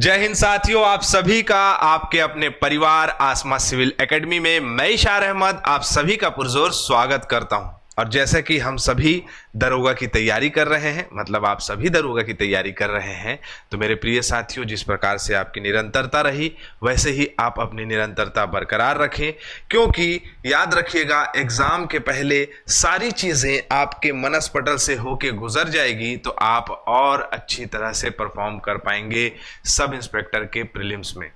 जय हिंद साथियों, आप सभी का आपके अपने परिवार आसमा सिविल एकेडमी में मैं इशार अहमद आप सभी का पुरजोर स्वागत करता हूं। और जैसे कि हम सभी दरोगा की तैयारी कर रहे हैं, मतलब आप सभी दरोगा की तैयारी कर रहे हैं, तो मेरे प्रिय साथियों, जिस प्रकार से आपकी निरंतरता रही वैसे ही आप अपनी निरंतरता बरकरार रखें, क्योंकि याद रखिएगा एग्जाम के पहले सारी चीजें आपके मनस्पटल से होके गुजर जाएगी तो आप और अच्छी तरह से परफॉर्म कर पाएंगे सब इंस्पेक्टर के प्रीलिम्स में।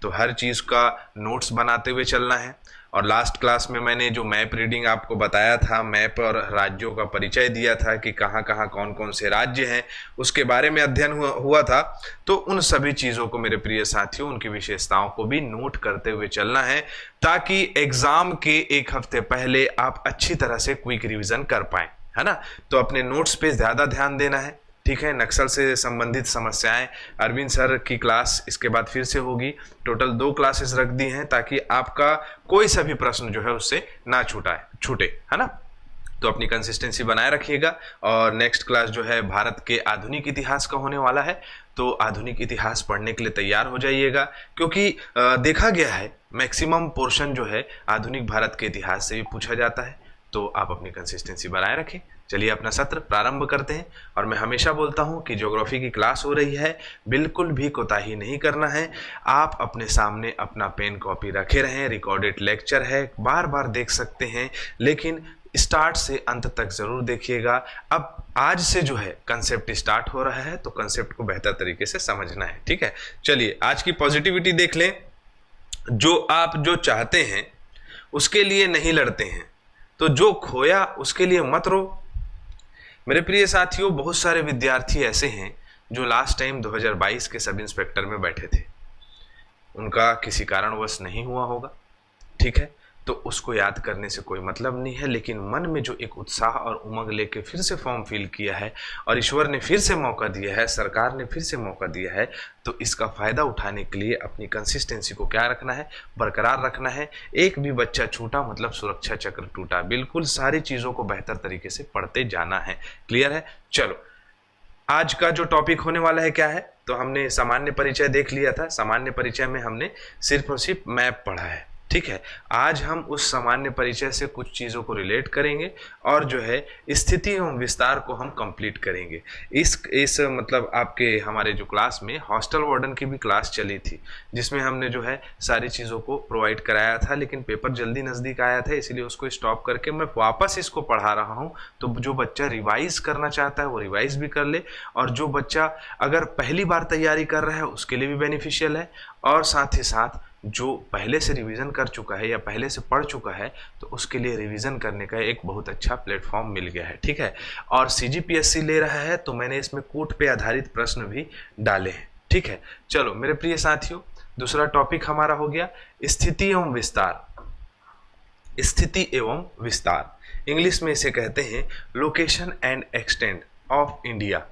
तो हर चीज का नोट्स बनाते हुए चलना है। और लास्ट क्लास में मैंने जो मैप रीडिंग आपको बताया था, मैप और राज्यों का परिचय दिया था कि कहाँ कहाँ कौन कौन से राज्य हैं, उसके बारे में अध्ययन हुआ था। तो उन सभी चीज़ों को मेरे प्रिय साथियों, उनकी विशेषताओं को भी नोट करते हुए चलना है, ताकि एग्जाम के एक हफ्ते पहले आप अच्छी तरह से क्विक रिविजन कर पाएं, है ना। तो अपने नोट्स पे ज़्यादा ध्यान देना है, ठीक है। नक्सल से संबंधित समस्याएं अरविंद सर की क्लास इसके बाद फिर से होगी। टोटल 2 क्लासेस रख दी हैं ताकि आपका कोई सा भी प्रश्न जो है उससे ना छूटे, है ना। तो अपनी कंसिस्टेंसी बनाए रखिएगा। और नेक्स्ट क्लास जो है भारत के आधुनिक इतिहास का होने वाला है, तो आधुनिक इतिहास पढ़ने के लिए तैयार हो जाइएगा, क्योंकि देखा गया है मैक्सिमम पोर्शन जो है आधुनिक भारत के इतिहास से भी पूछा जाता है। तो आप अपनी कंसिस्टेंसी बनाए रखें। चलिए अपना सत्र प्रारंभ करते हैं। और मैं हमेशा बोलता हूं कि ज्योग्राफी की क्लास हो रही है, बिल्कुल भी कोताही नहीं करना है। आप अपने सामने अपना पेन कॉपी रखे रहें, रिकॉर्डेड लेक्चर है, बार बार देख सकते हैं, लेकिन स्टार्ट से अंत तक जरूर देखिएगा। अब आज से जो है कंसेप्ट स्टार्ट हो रहा है, तो कंसेप्ट को बेहतर तरीके से समझना है, ठीक है। चलिए आज की पॉजिटिविटी देख लें। जो चाहते हैं उसके लिए नहीं लड़ते हैं, तो जो खोया उसके लिए मत रो। मेरे प्रिय साथियों, बहुत सारे विद्यार्थी ऐसे हैं जो लास्ट टाइम 2022 के सब इंस्पेक्टर में बैठे थे, उनका किसी कारणवश नहीं हुआ होगा, ठीक है। तो उसको याद करने से कोई मतलब नहीं है, लेकिन मन में जो एक उत्साह और उमंग लेके फिर से फॉर्म फिल किया है और ईश्वर ने फिर से मौका दिया है, सरकार ने फिर से मौका दिया है, तो इसका फायदा उठाने के लिए अपनी कंसिस्टेंसी को क्या रखना है, बरकरार रखना है। एक भी बच्चा छूटा मतलब सुरक्षा चक्र टूटा। बिल्कुल सारी चीजों को बेहतर तरीके से पढ़ते जाना है। क्लियर है। चलो आज का जो टॉपिक होने वाला है क्या है, तो हमने सामान्य परिचय देख लिया था। सामान्य परिचय में हमने सिर्फ और सिर्फ मैप पढ़ा है, ठीक है। आज हम उस सामान्य परिचय से कुछ चीज़ों को रिलेट करेंगे और जो है स्थिति एवं विस्तार को हम कंप्लीट करेंगे। इस मतलब आपके हमारे जो क्लास में हॉस्टल वार्डन की भी क्लास चली थी, जिसमें हमने जो है सारी चीज़ों को प्रोवाइड कराया था, लेकिन पेपर जल्दी नज़दीक आया था, इसलिए उसको स्टॉप करके मैं वापस इसको पढ़ा रहा हूँ। तो जो बच्चा रिवाइज करना चाहता है वो रिवाइज भी कर ले, और जो बच्चा अगर पहली बार तैयारी कर रहा है उसके लिए भी बेनिफिशियल है, और साथ ही साथ जो पहले से रिवीजन कर चुका है या पहले से पढ़ चुका है तो उसके लिए रिवीजन करने का एक बहुत अच्छा प्लेटफॉर्म मिल गया है, ठीक है। और सीजीपीएससी ले रहा है तो मैंने इसमें कोट पे आधारित प्रश्न भी डाले हैं, ठीक है। चलो मेरे प्रिय साथियों, दूसरा टॉपिक हमारा हो गया स्थिति एवं विस्तार। स्थिति एवं विस्तार, इंग्लिश में इसे कहते हैं location and extend of India.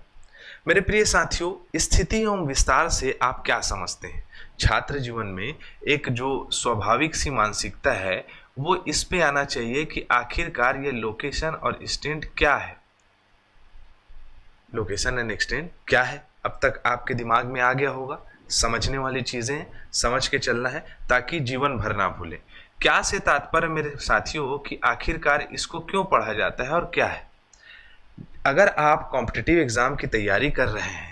मेरे प्रिय साथियों, स्थिति एवं विस्तार से आप क्या समझते हैं? छात्र जीवन में एक जो स्वाभाविक सी मानसिकता है वो इस पे आना चाहिए कि आखिरकार ये लोकेशन और एक्सटेंड क्या है। लोकेशन एंड एक्सटेंड क्या है, अब तक आपके दिमाग में आ गया होगा। समझने वाली चीजें समझ के चलना है ताकि जीवन भर ना भूले। क्या से तात्पर्य मेरे साथियों कि आखिरकार इसको क्यों पढ़ा जाता है और क्या है। अगर आप कॉम्पिटिटिव एग्जाम की तैयारी कर रहे हैं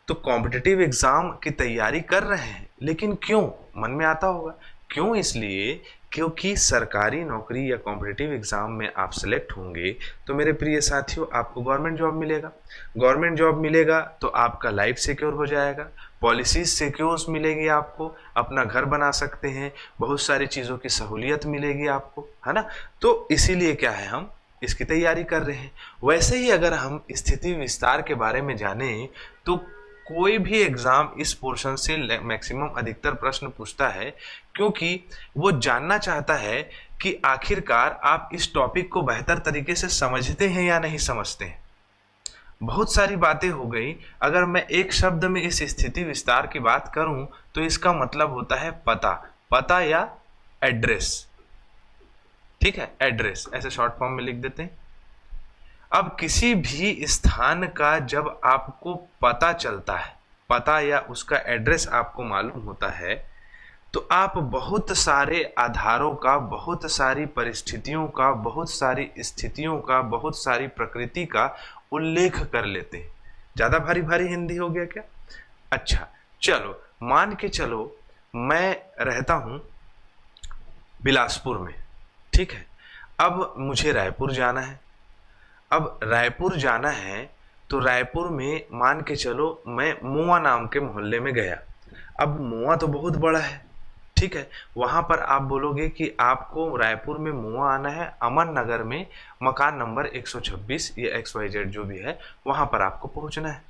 तो कॉम्पिटिटिव एग्जाम की तैयारी कर रहे हैं, लेकिन क्यों, मन में आता होगा क्यों। इसलिए क्योंकि सरकारी नौकरी या कॉम्पिटिटिव एग्जाम में आप सेलेक्ट होंगे तो मेरे प्रिय साथियों आपको गवर्नमेंट जॉब मिलेगा। गवर्नमेंट जॉब मिलेगा तो आपका लाइफ सिक्योर हो जाएगा, पॉलिसीज सिक्योर मिलेगी, आपको अपना घर बना सकते हैं, बहुत सारी चीज़ों की सहूलियत मिलेगी आपको, है ना। तो इसीलिए क्या है, हम इसकी तैयारी कर रहे हैं। वैसे ही अगर हम स्थिति विस्तार के बारे में जानें तो कोई भी एग्जाम इस पोर्शन से मैक्सिमम अधिकतर प्रश्न पूछता है, क्योंकि वो जानना चाहता है कि आखिरकार आप इस टॉपिक को बेहतर तरीके से समझते हैं या नहीं समझते हैं। बहुत सारी बातें हो गई। अगर मैं एक शब्द में इस स्थिति विस्तार की बात करूं तो इसका मतलब होता है पता या एड्रेस, ठीक है। एड्रेस ऐसे शॉर्ट फॉर्म में लिख देते हैं। अब किसी भी स्थान का जब आपको पता चलता है पता या उसका एड्रेस आपको मालूम होता है तो आप बहुत सारे आधारों का, बहुत सारी परिस्थितियों का, बहुत सारी स्थितियों का, बहुत सारी प्रकृति का उल्लेख कर लेते हैं। ज़्यादा भारी भारी हिंदी हो गया क्या? अच्छा चलो, मान के चलो मैं रहता हूँ बिलासपुर में, ठीक है। अब मुझे रायपुर जाना है। अब रायपुर जाना है तो रायपुर में मान के चलो मैं मुआ नाम के मोहल्ले में गया। अब मुआ तो बहुत बड़ा है, ठीक है। वहां पर आप बोलोगे कि आपको रायपुर में मुआ आना है, अमन नगर में मकान नंबर 126 या XYZ जो भी है वहां पर आपको पहुंचना है,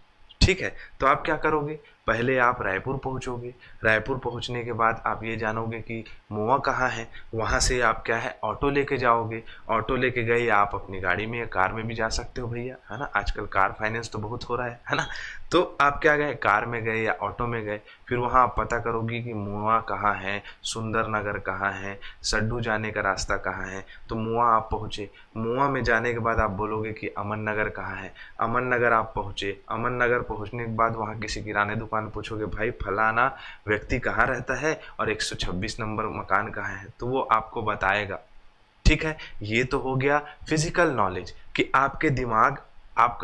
ठीक है। तो आप क्या करोगे? पहले आप रायपुर पहुंचोगे। रायपुर पहुंचने के बाद आप ये जानोगे कि मुआ कहाँ है। वहां से आप क्या है, ऑटो लेके जाओगे। ऑटो लेके गए आप अपनी गाड़ी में या कार में भी जा सकते हो भैया, है ना। आजकल कार फाइनेंस तो बहुत हो रहा है ना। तो आप क्या गए, कार में गए या ऑटो में गए। फिर वहां आप पता करोगे कि मुआ कहाँ है, सुंदर नगर कहाँ है, सड्डू जाने का रास्ता कहाँ है। तो मुआ आप पहुंचे। मुआ में जाने के बाद आप बोलोगे कि अमन नगर कहाँ है। अमन नगर आप पहुंचे। अमन नगर पहुंचने के बाद वहां किसी किराने दुकान पूछोगे, भाई फलाना व्यक्ति कहाँ रहता है और 126 नंबर मकान कहाँ है, तो वो आपको बताएगा, ठीक है। ये तो हो गया फिजिकल नॉलेज कि आपका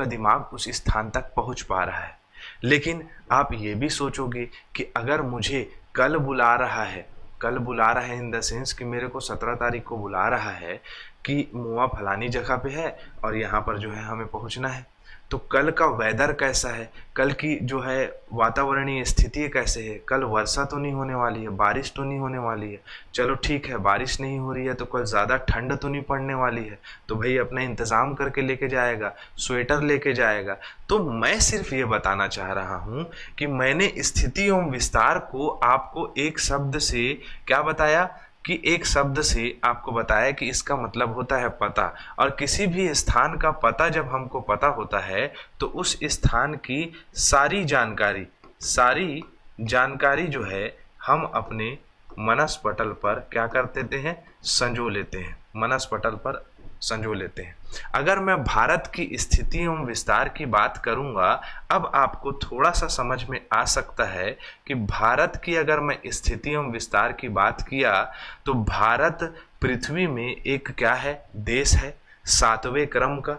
दिमाग उस स्थान तक पहुंच पा रहा है। लेकिन आप ये भी सोचोगे कि अगर मुझे कल बुला रहा है इन द सेंस कि मेरे को 17 तारीख को बुला रहा है कि मुआ फलानी जगह पे है और यहाँ पर जो है हमें पहुँचना है, तो कल का वेदर कैसा है, कल की जो है वातावरणीय स्थिति कैसे है। कल वर्षा तो नहीं होने वाली है, बारिश तो नहीं होने वाली है। चलो ठीक है, बारिश नहीं हो रही है तो कल ज़्यादा ठंड तो नहीं पड़ने वाली है, तो भाई अपना इंतज़ाम करके लेके जाएगा, स्वेटर लेके जाएगा। तो मैं सिर्फ ये बताना चाह रहा हूँ कि मैंने स्थिति एवं विस्तार को आपको एक शब्द से क्या बताया कि एक शब्द से आपको बताया कि इसका मतलब होता है पता। और किसी भी स्थान का पता जब हमको पता होता है तो उस स्थान की सारी जानकारी जो है हम अपने मनस्पटल पर क्या कर देते हैं, संजो लेते हैं, मनस्पटल पर संजो लेते हैं। अगर मैं भारत की स्थिति एवं विस्तार की बात करूंगा, अब आपको थोड़ा सा समझ में आ सकता है कि भारत की अगर मैं स्थिति एवं विस्तार की बात किया तो भारत पृथ्वी में एक क्या है, देश है 7वें क्रम का,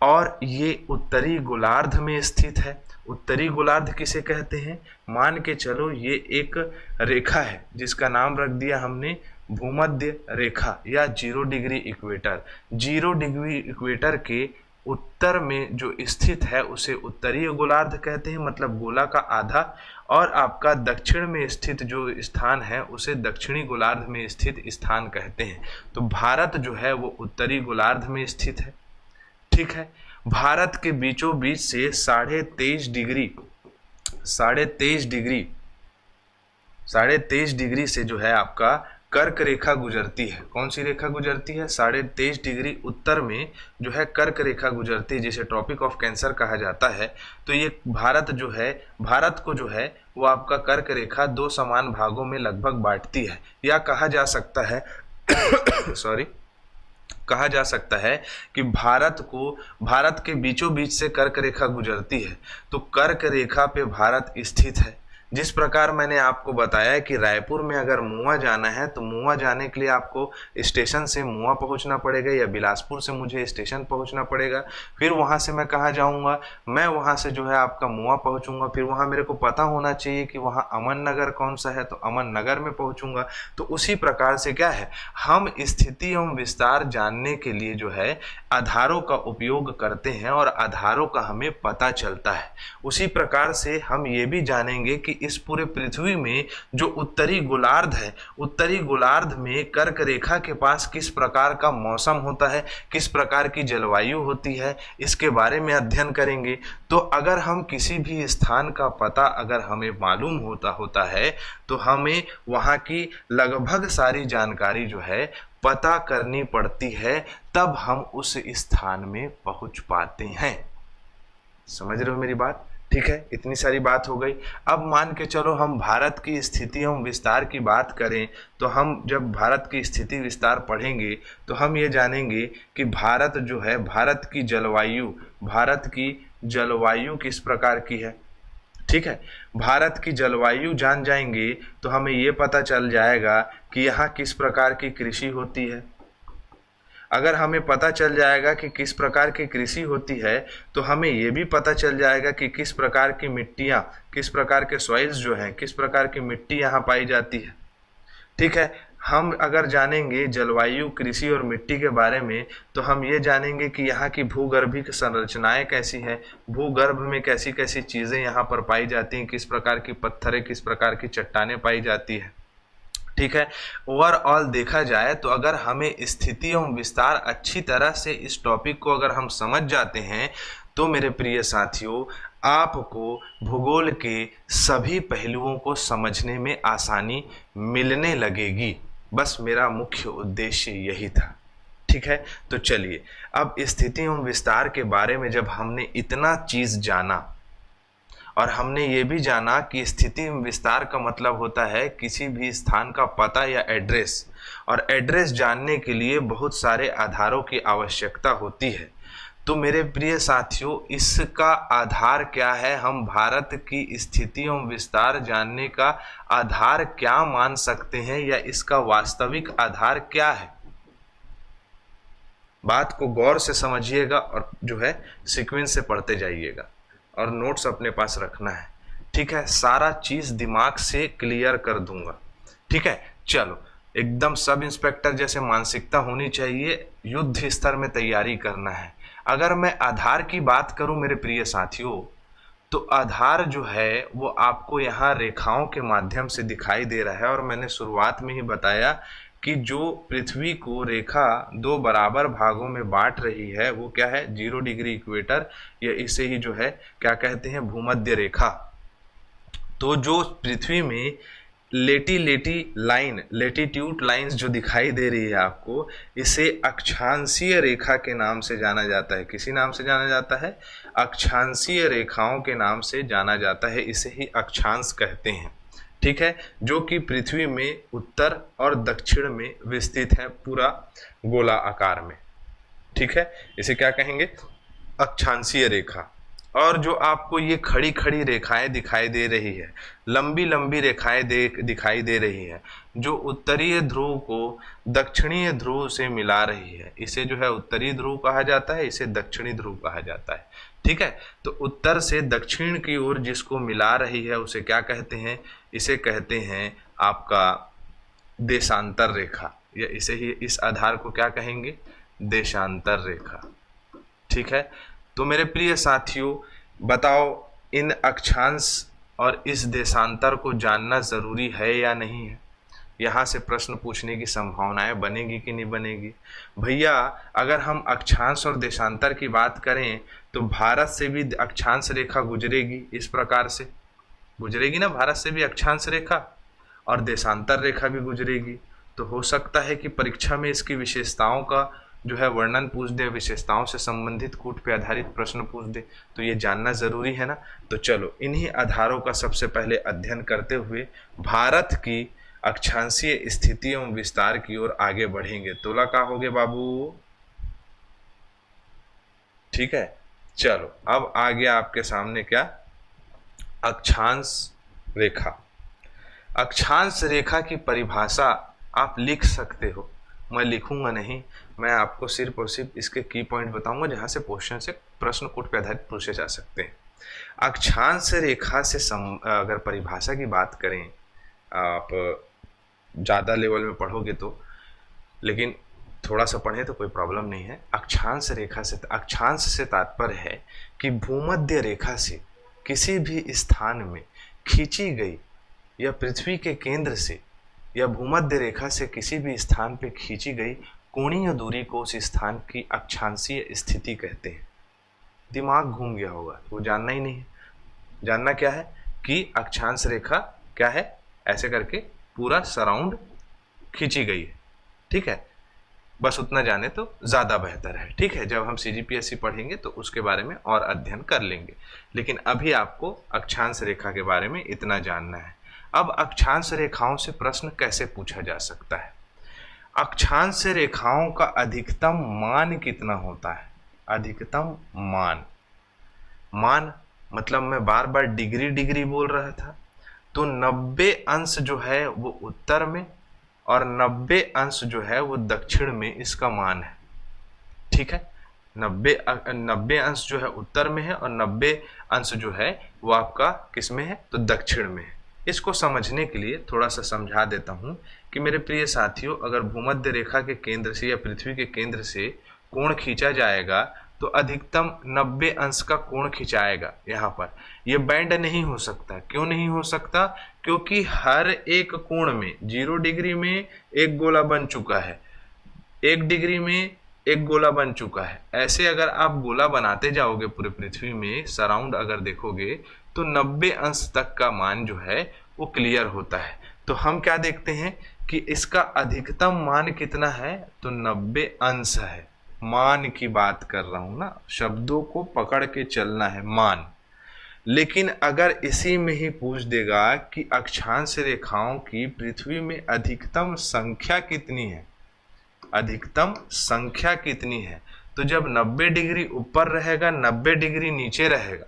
और ये उत्तरी गोलार्ध में स्थित है। उत्तरी गोलार्ध किसे कहते हैं? मान के चलो ये एक रेखा है जिसका नाम रख दिया हमने भूमध्य रेखा या 0 डिग्री इक्वेटर। 0 डिग्री इक्वेटर के उत्तर में जो स्थित है उसे उत्तरीय गोलार्ध कहते हैं, मतलब गोला का आधा। और आपका दक्षिण में स्थित जो स्थान है उसे दक्षिणी गोलार्ध में स्थित स्थान कहते हैं। तो भारत जो है वो उत्तरी गोलार्ध में स्थित है, ठीक है। भारत के बीचों बीच से 23.5 डिग्री से जो है आपका कर्क रेखा गुजरती है। कौन सी रेखा गुजरती है? 23.5 डिग्री उत्तर में जो है कर्क रेखा गुजरती है, जिसे ट्रॉपिक ऑफ कैंसर कहा जाता है। तो ये भारत को जो है वो आपका कर्क रेखा 2 समान भागों में लगभग बांटती है, या कहा जा सकता है कहा जा सकता है कि भारत के बीचों बीच से कर्क रेखा गुजरती है। तो कर्क रेखा पे भारत स्थित है। जिस प्रकार मैंने आपको बताया कि रायपुर में अगर मुआ जाना है तो मुआ जाने के लिए आपको स्टेशन से मुआ पहुंचना पड़ेगा या बिलासपुर से मुझे स्टेशन पहुंचना पड़ेगा। फिर वहां से मैं कहाँ जाऊंगा? मैं वहां से जो है आपका मुआ पहुंचूंगा। फिर वहां मेरे को पता होना चाहिए कि वहां अमन नगर कौन सा है, तो अमन नगर में पहुंचूंगा। तो उसी प्रकार से क्या है, हम स्थिति एवं विस्तार जानने के लिए जो है आधारों का उपयोग करते हैं और आधारों का हमें पता चलता है। उसी प्रकार से हम ये भी जानेंगे कि इस पूरे पृथ्वी में जो उत्तरी गोलार्ध है, उत्तरी गोलार्ध में कर्क रेखा के पास किस प्रकार का मौसम होता है, किस प्रकार की जलवायु होती है, इसके बारे में अध्ययन करेंगे। तो अगर हम किसी भी स्थान का पता अगर हमें मालूम होता है तो हमें वहाँ की लगभग सारी जानकारी जो है पता करनी पड़ती है, तब हम उस स्थान में पहुँच पाते हैं। समझ रहे हो मेरी बात? ठीक है, इतनी सारी बात हो गई। अब मान के चलो हम भारत की स्थिति एवं विस्तार की बात करें तो हम जब भारत की स्थिति विस्तार पढ़ेंगे तो हम ये जानेंगे कि भारत जो है, भारत की जलवायु किस प्रकार की है। ठीक है। भारत की जलवायु जान जाएंगे तो हमें ये पता चल जाएगा कि यहाँ किस प्रकार की कृषि होती है। अगर हमें पता चल जाएगा कि किस प्रकार की कृषि होती है तो हमें ये भी पता चल जाएगा कि किस प्रकार की मिट्टियाँ, किस प्रकार के सॉइल्स जो हैं, किस प्रकार की मिट्टी यहाँ पाई जाती है। ठीक है। हम अगर जानेंगे जलवायु, कृषि और मिट्टी के बारे में तो हम ये जानेंगे कि यहाँ की भूगर्भीय संरचनाएं कैसी हैं, भूगर्भ में कैसी कैसी चीज़ें यहाँ पर पाई जाती हैं, किस प्रकार की पत्थरें, किस प्रकार की चट्टानें पाई जाती है। ठीक है। ओवरऑल देखा जाए तो अगर हमें स्थिति एवं विस्तार अच्छी तरह से इस टॉपिक को अगर हम समझ जाते हैं तो मेरे प्रिय साथियों आपको भूगोल के सभी पहलुओं को समझने में आसानी मिलने लगेगी। बस मेरा मुख्य उद्देश्य यही था। ठीक है। तो चलिए अब स्थिति एवं विस्तार के बारे में जब हमने इतना चीज जाना और हमने ये भी जाना कि स्थिति एवं विस्तार का मतलब होता है किसी भी स्थान का पता या एड्रेस, और एड्रेस जानने के लिए बहुत सारे आधारों की आवश्यकता होती है। तो मेरे प्रिय साथियों इसका आधार क्या है, हम भारत की स्थिति एवं विस्तार जानने का आधार क्या मान सकते हैं या इसका वास्तविक आधार क्या है। बात को गौर से समझिएगा और जो है सीक्वेंस से पढ़ते जाइएगा और नोट्स अपने पास रखना है। ठीक है। सारा चीज दिमाग से क्लियर कर दूंगा। ठीक है। चलो एकदम सब इंस्पेक्टर जैसे मानसिकता होनी चाहिए, युद्ध स्तर में तैयारी करना है। अगर मैं आधार की बात करूं मेरे प्रिय साथियों तो आधार जो है वो आपको यहाँ रेखाओं के माध्यम से दिखाई दे रहा है, और मैंने शुरुआत में ही बताया कि जो पृथ्वी को रेखा दो बराबर भागों में बांट रही है वो क्या है, 0 डिग्री इक्वेटर, या इसे ही जो है क्या कहते हैं, भूमध्य रेखा। तो जो पृथ्वी में लेटीट्यूड लाइंस जो दिखाई दे रही है आपको, इसे अक्षांशीय रेखा के नाम से जाना जाता है। किसी नाम से जाना जाता है? अक्षांशीय रेखाओं के नाम से जाना जाता है, इसे ही अक्षांश कहते हैं। ठीक है। जो कि पृथ्वी में उत्तर और दक्षिण में विस्तृत है, पूरा गोला आकार में। ठीक है। इसे क्या कहेंगे? अक्षांशीय रेखा। और जो आपको ये खड़ी खड़ी रेखाएं दिखाई दे रही है, लंबी लंबी रेखाएं दिखाई दे रही है, जो उत्तरीय ध्रुव को दक्षिणीय ध्रुव से मिला रही है, इसे जो है उत्तरी ध्रुव कहा जाता है, इसे दक्षिणी ध्रुव कहा जाता है। ठीक है। तो उत्तर से दक्षिण की ओर जिसको मिला रही है उसे क्या कहते हैं? इसे कहते हैं आपका देशांतर रेखा, या इसे ही इस आधार को क्या कहेंगे? देशांतर रेखा। ठीक है। तो मेरे प्रिय साथियों बताओ इन अक्षांश और इस देशांतर को जानना जरूरी है या नहीं है? यहाँ से प्रश्न पूछने की संभावनाएं बनेगी कि नहीं बनेगी? भैया अगर हम अक्षांश और देशांतर की बात करें तो भारत से भी अक्षांश रेखा गुजरेगी, इस प्रकार से गुजरेगी ना, भारत से भी अक्षांश रेखा और देशांतर रेखा भी गुजरेगी। तो हो सकता है कि परीक्षा में इसकी विशेषताओं का जो है वर्णन पूछ दे, विशेषताओं से संबंधित कूट पे आधारित प्रश्न पूछ दे, तो ये जानना जरूरी है ना। तो चलो इन्हीं आधारों का सबसे पहले अध्ययन करते हुए भारत की अक्षांशीय स्थिति एवं विस्तार की ओर आगे बढ़ेंगे। तोला का होगे बाबू? ठीक है। चलो अब आ गया आपके सामने क्या? अक्षांश रेखा। अक्षांश रेखा की परिभाषा आप लिख सकते हो, मैं लिखूंगा नहीं, मैं आपको सिर्फ और सिर्फ इसके की पॉइंट बताऊंगा जहां से क्वेश्चन से प्रश्न कूट पे आधारित पूछे जा सकते हैं। अक्षांश रेखा से अगर परिभाषा की बात करें, आप ज़्यादा लेवल में पढ़ोगे तो, लेकिन थोड़ा सा पढ़े तो कोई प्रॉब्लम नहीं है। अक्षांश रेखा से, अक्षांश से तात्पर्य है कि भूमध्य रेखा से किसी भी स्थान में खींची गई या पृथ्वी के केंद्र से या भूमध्य रेखा से किसी भी स्थान पर खींची गई कोणीय दूरी को उस स्थान की अक्षांशीय स्थिति कहते हैं। दिमाग घूम गया होगा, वो जानना ही नहीं है। जानना क्या है कि अक्षांश रेखा क्या है, ऐसे करके पूरा सराउंड खींची गई है। ठीक है। बस उतना जाने तो ज़्यादा बेहतर है। ठीक है। जब हम CGPSC पढ़ेंगे तो उसके बारे में और अध्ययन कर लेंगे, लेकिन अभी आपको अक्षांश रेखा के बारे में इतना जानना है। अब अक्षांश रेखाओं से प्रश्न कैसे पूछा जा सकता है? अक्षांश रेखाओं का अधिकतम मान कितना होता है? अधिकतम मान मतलब मैं बार बार डिग्री डिग्री बोल रहा था। तो 90 अंश जो है वो उत्तर में और 90 अंश जो है वो दक्षिण में इसका मान है। ठीक है, 90 अंश जो है उत्तर में है और 90 अंश जो है वो आपका किस में है, तो दक्षिण में है। इसको समझने के लिए थोड़ा सा समझा देता हूं कि मेरे प्रिय साथियों, अगर भूमध्य रेखा के केंद्र से या पृथ्वी के केंद्र से कोण खींचा जाएगा तो अधिकतम 90 अंश का कोण खिंचाएगा। यहाँ पर यह बैंड नहीं हो सकता। क्यों नहीं हो सकता? क्योंकि हर एक कोण में 0 डिग्री में एक गोला बन चुका है, 1 डिग्री में एक गोला बन चुका है। ऐसे अगर आप गोला बनाते जाओगे पूरे पृथ्वी में सराउंड अगर देखोगे तो 90 अंश तक का मान जो है वो क्लियर होता है। तो हम क्या देखते हैं कि इसका अधिकतम मान कितना है, तो 90 अंश है। मान की बात कर रहा हूं ना, शब्दों को पकड़ के चलना है, मान। लेकिन अगर इसी में ही पूछ देगा कि अक्षांश रेखाओं की पृथ्वी में अधिकतम संख्या कितनी है, अधिकतम संख्या कितनी है, तो जब 90 डिग्री ऊपर रहेगा 90 डिग्री नीचे रहेगा,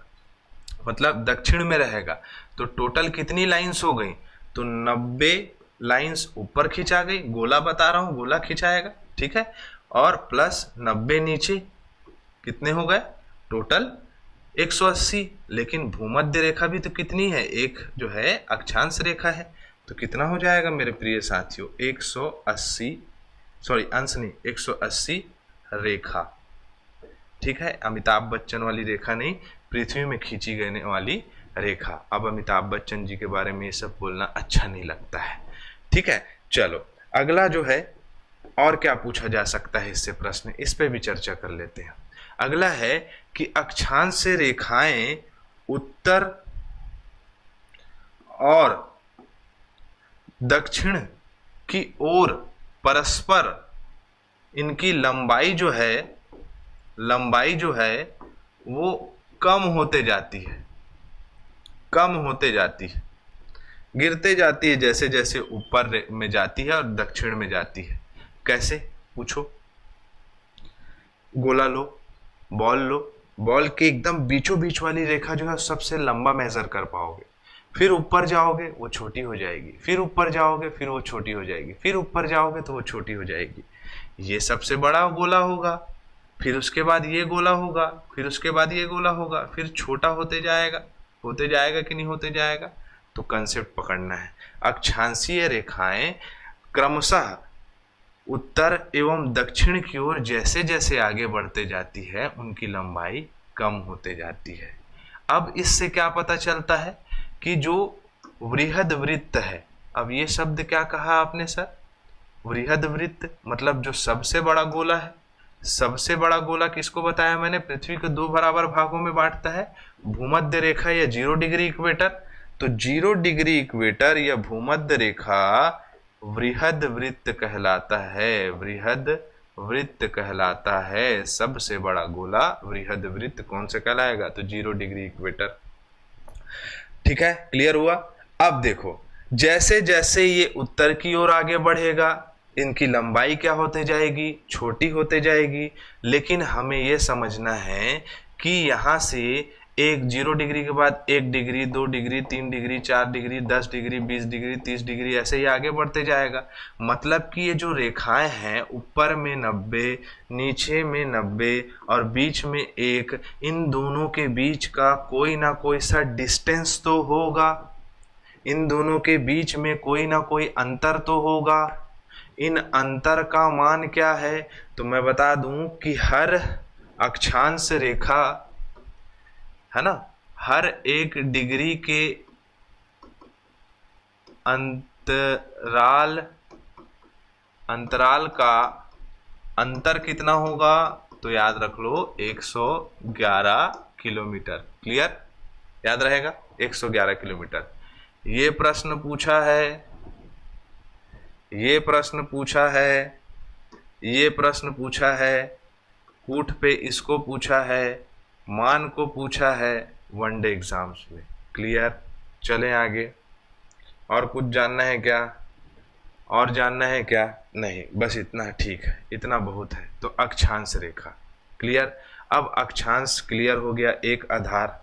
मतलब दक्षिण में रहेगा, तो टोटल कितनी लाइंस हो गई, तो 90 लाइंस ऊपर खिंचा गई। गोला बता रहा हूं, गोला खिंचाएगा, ठीक है, और प्लस 90 नीचे, कितने हो गए टोटल 180। लेकिन भूमध्य रेखा भी तो कितनी है, एक जो है अक्षांश रेखा है, तो कितना हो जाएगा मेरे प्रिय साथियों, 180, सॉरी अंश नहीं, 180 रेखा। ठीक है, अमिताभ बच्चन वाली रेखा नहीं, पृथ्वी में खींची गई वाली रेखा। अब अमिताभ बच्चन जी के बारे में ये सब बोलना अच्छा नहीं लगता है। ठीक है, चलो अगला जो है और क्या पूछा जा सकता है इससे प्रश्न, इस पे भी चर्चा कर लेते हैं। अगला है कि अक्षांश से रेखाएं उत्तर और दक्षिण की ओर परस्पर इनकी लंबाई जो है वो कम होते जाती है, कम होते जाती है, गिरते जाती है जैसे जैसे ऊपर में जाती है और दक्षिण में जाती है। कैसे पूछो? गोला लो, बॉल लो, बॉल के एकदम बीचों बीच वाली रेखा जो है सबसे लंबा मेजर कर पाओगे, फिर ऊपर जाओगे वो छोटी हो जाएगी, फिर ऊपर जाओगे फिर वो छोटी हो जाएगी, फिर ऊपर जाओगे तो वो छोटी हो जाएगी। ये सबसे बड़ा गोला होगा, फिर उसके बाद ये गोला होगा, फिर उसके बाद ये गोला होगा, फिर छोटा होते जाएगा कि नहीं होते जाएगा। तो कंसेप्ट पकड़ना है, अक्षांशीय रेखाएं क्रमशः उत्तर एवं दक्षिण की ओर जैसे जैसे आगे बढ़ते जाती है उनकी लंबाई कम होते जाती है। अब इससे क्या पता चलता है कि जो वृहद वृत्त है, अब ये शब्द क्या कहा आपने सर, वृहद वृत्त मतलब जो सबसे बड़ा गोला है। सबसे बड़ा गोला किसको बताया मैंने, पृथ्वी को 2 बराबर भागों में बांटता है, भूमध्य रेखा या 0 डिग्री इक्वेटर। तो 0 डिग्री इक्वेटर या भूमध्य रेखा वृहद वृत्त कहलाता है, वृहद वृत्त कहलाता है। सबसे बड़ा गोला वृहद वृत्त कौन से कहलाएगा, तो 0 डिग्री इक्वेटर। ठीक है, क्लियर हुआ? अब देखो जैसे जैसे ये उत्तर की ओर आगे बढ़ेगा इनकी लंबाई क्या होते जाएगी, छोटी होते जाएगी। लेकिन हमें यह समझना है कि यहाँ से 0 डिग्री के बाद 1 degree, 2 degree, 3 degree, 4 degree, 10 degree, 20 degree, 30 degree, ऐसे ही आगे बढ़ते जाएगा। मतलब कि ये जो रेखाएं हैं ऊपर में 90, नीचे में 90 और बीच में 1, इन दोनों के बीच का कोई ना कोई सा डिस्टेंस तो होगा, इन दोनों के बीच में कोई ना कोई अंतर तो होगा। इन अंतर का मान क्या है, तो मैं बता दूं कि हर अक्षांश रेखा है ना, हर 1 डिग्री के अंतराल का अंतर कितना होगा, तो याद रख लो 111 किलोमीटर। क्लियर, याद रहेगा 111 किलोमीटर। ये प्रश्न पूछा है, ये प्रश्न पूछा है, ये प्रश्न पूछा है, कूट पे इसको पूछा है, मान को पूछा है वनडे एग्जाम्स में। क्लियर, चलें आगे। और कुछ जानना है क्या, और जानना है क्या? नहीं, बस इतना ठीक है, इतना बहुत है। तो अक्षांश रेखा क्लियर। अब अक्षांश क्लियर हो गया, एक आधार।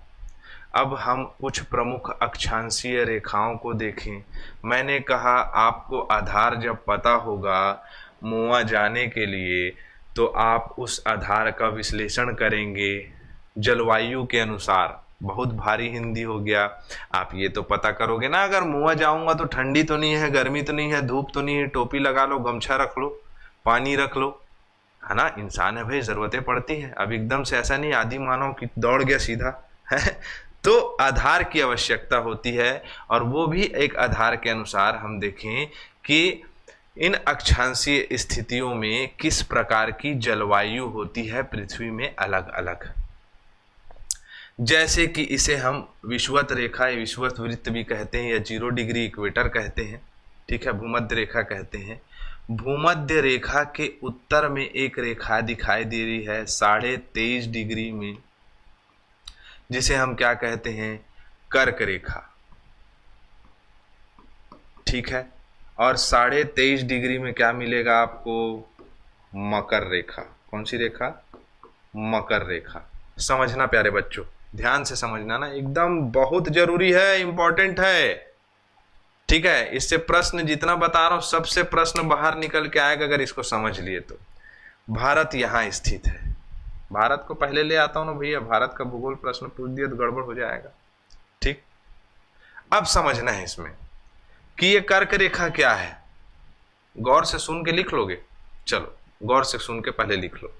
अब हम कुछ प्रमुख अक्षांशीय रेखाओं को देखें। मैंने कहा आपको आधार जब पता होगा मुआ जाने के लिए, तो आप उस आधार का विश्लेषण करेंगे जलवायु के अनुसार। बहुत भारी हिंदी हो गया। आप ये तो पता करोगे ना, अगर मुआ जाऊंगा तो ठंडी तो नहीं है, गर्मी तो नहीं है, धूप तो नहीं है, टोपी लगा लो, गमछा रख लो, पानी रख लो, है ना। इंसान है भाई, जरूरतें पड़ती हैं। अब एकदम से ऐसा नहीं आदि मानव कि दौड़ गया सीधा है। तो आधार की आवश्यकता होती है, और वो भी एक आधार के अनुसार हम देखें कि इन अक्षांशीय स्थितियों में किस प्रकार की जलवायु होती है पृथ्वी में अलग अलग। जैसे कि इसे हम विषुवत रेखा या विषुवत वृत्त भी कहते हैं, या 0 डिग्री इक्वेटर कहते हैं, ठीक है, भूमध्य रेखा कहते हैं। भूमध्य रेखा के उत्तर में एक रेखा दिखाई दे रही है 23.5 डिग्री में, जिसे हम क्या कहते हैं, कर्क रेखा, ठीक है। और 23.5 डिग्री में क्या मिलेगा आपको, मकर रेखा। कौन सी रेखा, मकर रेखा। समझना प्यारे बच्चों, ध्यान से समझना ना, एकदम बहुत जरूरी है, इंपॉर्टेंट है, ठीक है। इससे प्रश्न जितना बता रहा हूं सबसे प्रश्न बाहर निकल के आएगा अगर इसको समझ लिए तो। भारत यहां स्थित है। भारत को पहले ले आता हूं ना भैया, भारत का भूगोल प्रश्न पूछ दिया तो गड़बड़ हो जाएगा, ठीक। अब समझना है इसमें कि ये कर्क रेखा क्या है। गौर से सुन के लिख लोगे, चलो गौर से सुन के पहले लिख लो।